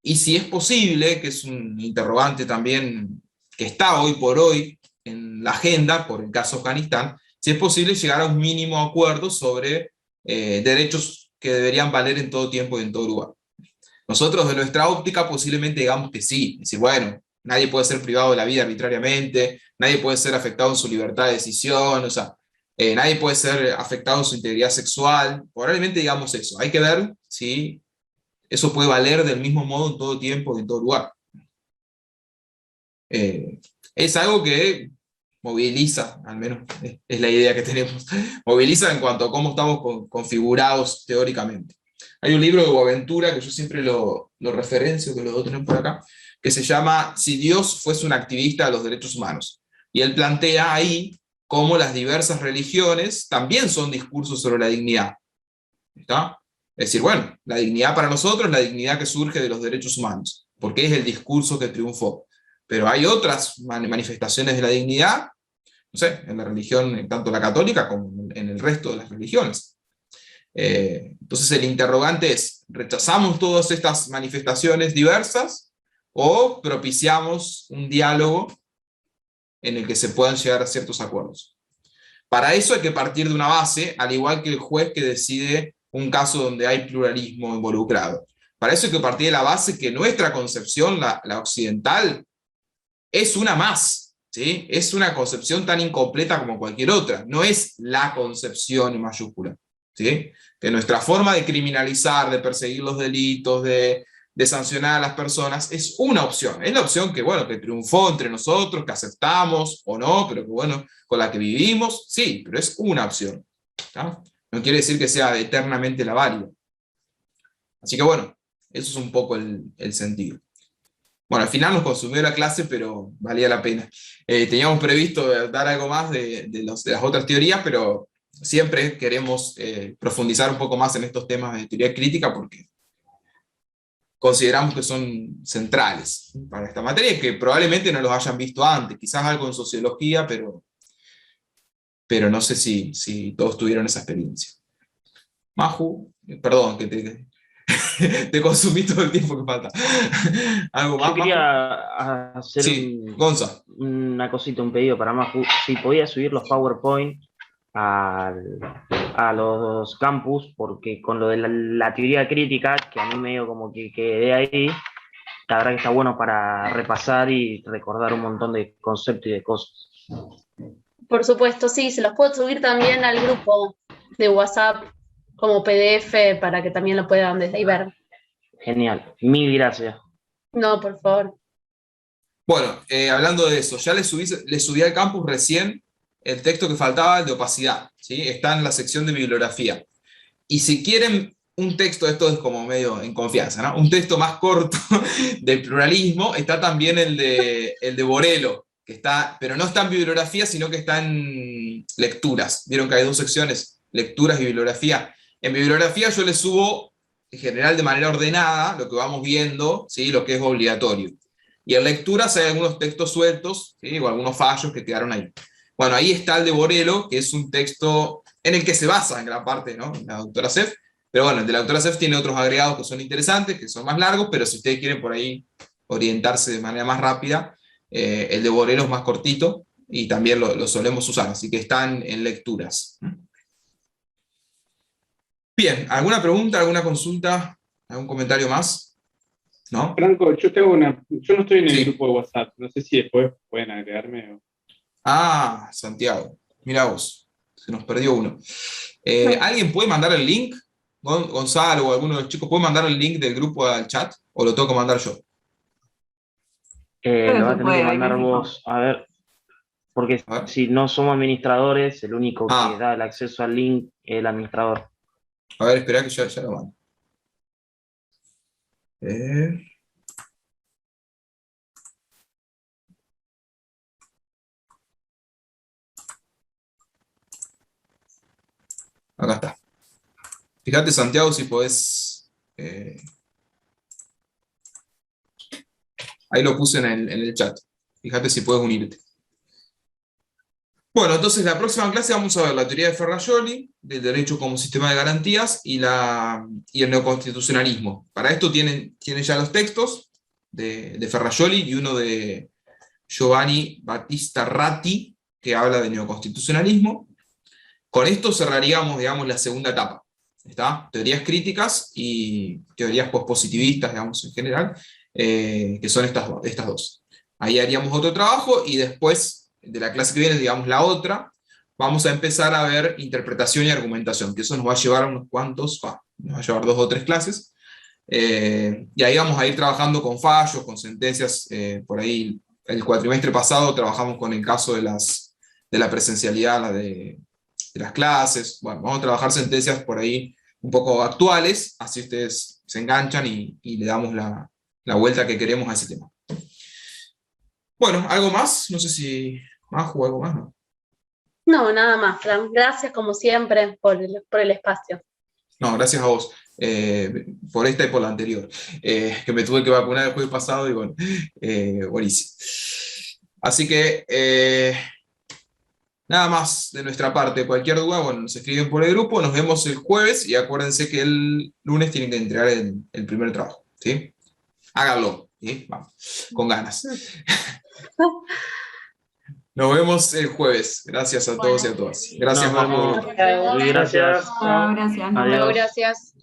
Speaker 4: y si es posible, que es un interrogante también que está hoy por hoy en la agenda, por el caso Afganistán, si es posible llegar a un mínimo acuerdo sobre derechos que deberían valer en todo tiempo y en todo lugar. Nosotros, de nuestra óptica, posiblemente digamos que sí, es decir, bueno, nadie puede ser privado de la vida arbitrariamente, nadie puede ser afectado en su libertad de decisión, o sea, nadie puede ser afectado en su integridad sexual, probablemente digamos eso. Hay que ver si eso puede valer del mismo modo en todo tiempo y en todo lugar. Es algo que moviliza, al menos es la idea que tenemos, moviliza en cuanto a cómo estamos configurados teóricamente. Hay un libro de Boaventura que yo siempre lo referencio, que lo debo tener por acá, que se llama Si Dios fuese un activista de los derechos humanos. Y él plantea ahí cómo las diversas religiones también son discursos sobre la dignidad. ¿Está? Es decir, bueno, la dignidad para nosotros es la dignidad que surge de los derechos humanos, porque es el discurso que triunfó. Pero hay otras manifestaciones de la dignidad, no sé, en la religión, tanto la católica como en el resto de las religiones. Entonces el interrogante es, ¿rechazamos todas estas manifestaciones diversas o propiciamos un diálogo en el que se puedan llegar a ciertos acuerdos? Para eso hay que partir de una base, al igual que el juez que decide un caso donde hay pluralismo involucrado. Para eso hay que partir de la base que nuestra concepción, la occidental, es una más, ¿sí? Es una concepción tan incompleta como cualquier otra, no es la concepción en mayúscula, ¿sí? Que nuestra forma de criminalizar, de perseguir los delitos, de sancionar a las personas, es una opción. Es la opción que, bueno, que triunfó entre nosotros, que aceptamos o no, pero que, bueno, con la que vivimos, sí, pero es una opción, ¿tá? No quiere decir que sea eternamente la válida. Así que, bueno, eso es un poco el sentido. Bueno, al final nos consumió la clase, pero valía la pena. Teníamos previsto dar algo más de las otras teorías, pero siempre queremos profundizar un poco más en estos temas de teoría crítica porque consideramos que son centrales para esta materia y que probablemente no los hayan visto antes. Quizás algo en sociología, pero no sé si todos tuvieron esa experiencia. Maju, perdón, que te consumí todo el tiempo que falta. ¿Algo más?
Speaker 6: Yo quería hacer
Speaker 4: sí, Gonza.
Speaker 6: una cosita, un pedido para Maju. Si podía subir los PowerPoint a los campus, porque con lo de la teoría crítica, que a mí medio como que quedé ahí, la verdad que está bueno para repasar y recordar un montón de conceptos y de cosas.
Speaker 1: Por supuesto, sí, se los puedo subir también al grupo de WhatsApp como PDF para que también lo puedan desde ahí ver.
Speaker 6: Genial, mil gracias.
Speaker 1: No, por favor.
Speaker 4: Bueno, hablando de eso, ya le subí al campus recién el texto que faltaba, el de opacidad, ¿sí? Está en la sección de bibliografía. Y si quieren un texto, esto es como medio en confianza, ¿no? Un texto más corto del pluralismo, está también el de Borello, que está, pero no está en bibliografía, sino que está en lecturas. Vieron que hay dos secciones, lecturas y bibliografía. En bibliografía yo le subo, en general de manera ordenada, lo que vamos viendo, ¿sí? Lo que es obligatorio. Y en lecturas hay algunos textos sueltos, ¿sí? O algunos fallos que quedaron ahí. Bueno, ahí está el de Borello, que es un texto en el que se basa en gran parte, ¿no? La doctora Seff. Pero bueno, el de la doctora Seff tiene otros agregados que son interesantes, que son más largos, pero si ustedes quieren por ahí orientarse de manera más rápida, el de Borello es más cortito y también lo solemos usar, así que están en lecturas. Bien, ¿alguna pregunta, alguna consulta, algún comentario más? ¿No?
Speaker 3: Franco, yo no estoy en el
Speaker 4: Sí.
Speaker 3: grupo de WhatsApp, no sé si después pueden agregarme o...
Speaker 4: Ah, Santiago, mira vos, se nos perdió uno. ¿Alguien puede mandar el link? Gonzalo o alguno de los chicos, ¿puede mandar el link del grupo al chat? ¿O lo tengo que mandar yo?
Speaker 6: Lo vas a tener que mandar vos, a ver, porque
Speaker 4: A ver.
Speaker 6: si no somos administradores, el único
Speaker 4: Ah.
Speaker 6: que da el acceso al link es el administrador.
Speaker 4: A ver, espera que ya lo mando. Acá está. Fíjate, Santiago, si podés... ahí lo puse en el chat. Fíjate si puedes unirte. Bueno, entonces la próxima clase vamos a ver la teoría de Ferrajoli, del derecho como sistema de garantías, y el neoconstitucionalismo. Para esto tienen ya los textos de Ferrajoli y uno de Giovanni Battista Ratti, que habla de neoconstitucionalismo. Con esto cerraríamos, digamos, la segunda etapa. ¿Está? Teorías críticas y teorías pospositivistas, digamos, en general, que son estas dos. Ahí haríamos otro trabajo y después de la clase que viene, digamos, la otra, vamos a empezar a ver interpretación y argumentación, que eso nos va a llevar a unos cuantos, nos va a llevar 2 o 3 clases, y ahí vamos a ir trabajando con fallos, con sentencias, por ahí el cuatrimestre pasado trabajamos con el caso de la presencialidad, de las clases. Bueno, vamos a trabajar sentencias por ahí un poco actuales, así ustedes se enganchan y le damos la vuelta que queremos a ese tema. Bueno, ¿algo más? No sé si Maju, algo más, ¿no?
Speaker 1: No, nada más, Fran. Gracias, como siempre, por el espacio.
Speaker 4: No, gracias a vos, por esta y por la anterior, que me tuve que vacunar el jueves pasado y bueno, buenísimo. Así que, nada más de nuestra parte. Cualquier duda, bueno, nos escriben por el grupo, nos vemos el jueves y acuérdense que el lunes tienen que entregar el primer trabajo, ¿sí? Háganlo, ¿sí? Vamos, con ganas. Nos vemos el jueves. Gracias a todos y a todas. Gracias, Maju.
Speaker 6: Gracias.
Speaker 7: Gracias.
Speaker 6: Adiós.
Speaker 1: Gracias.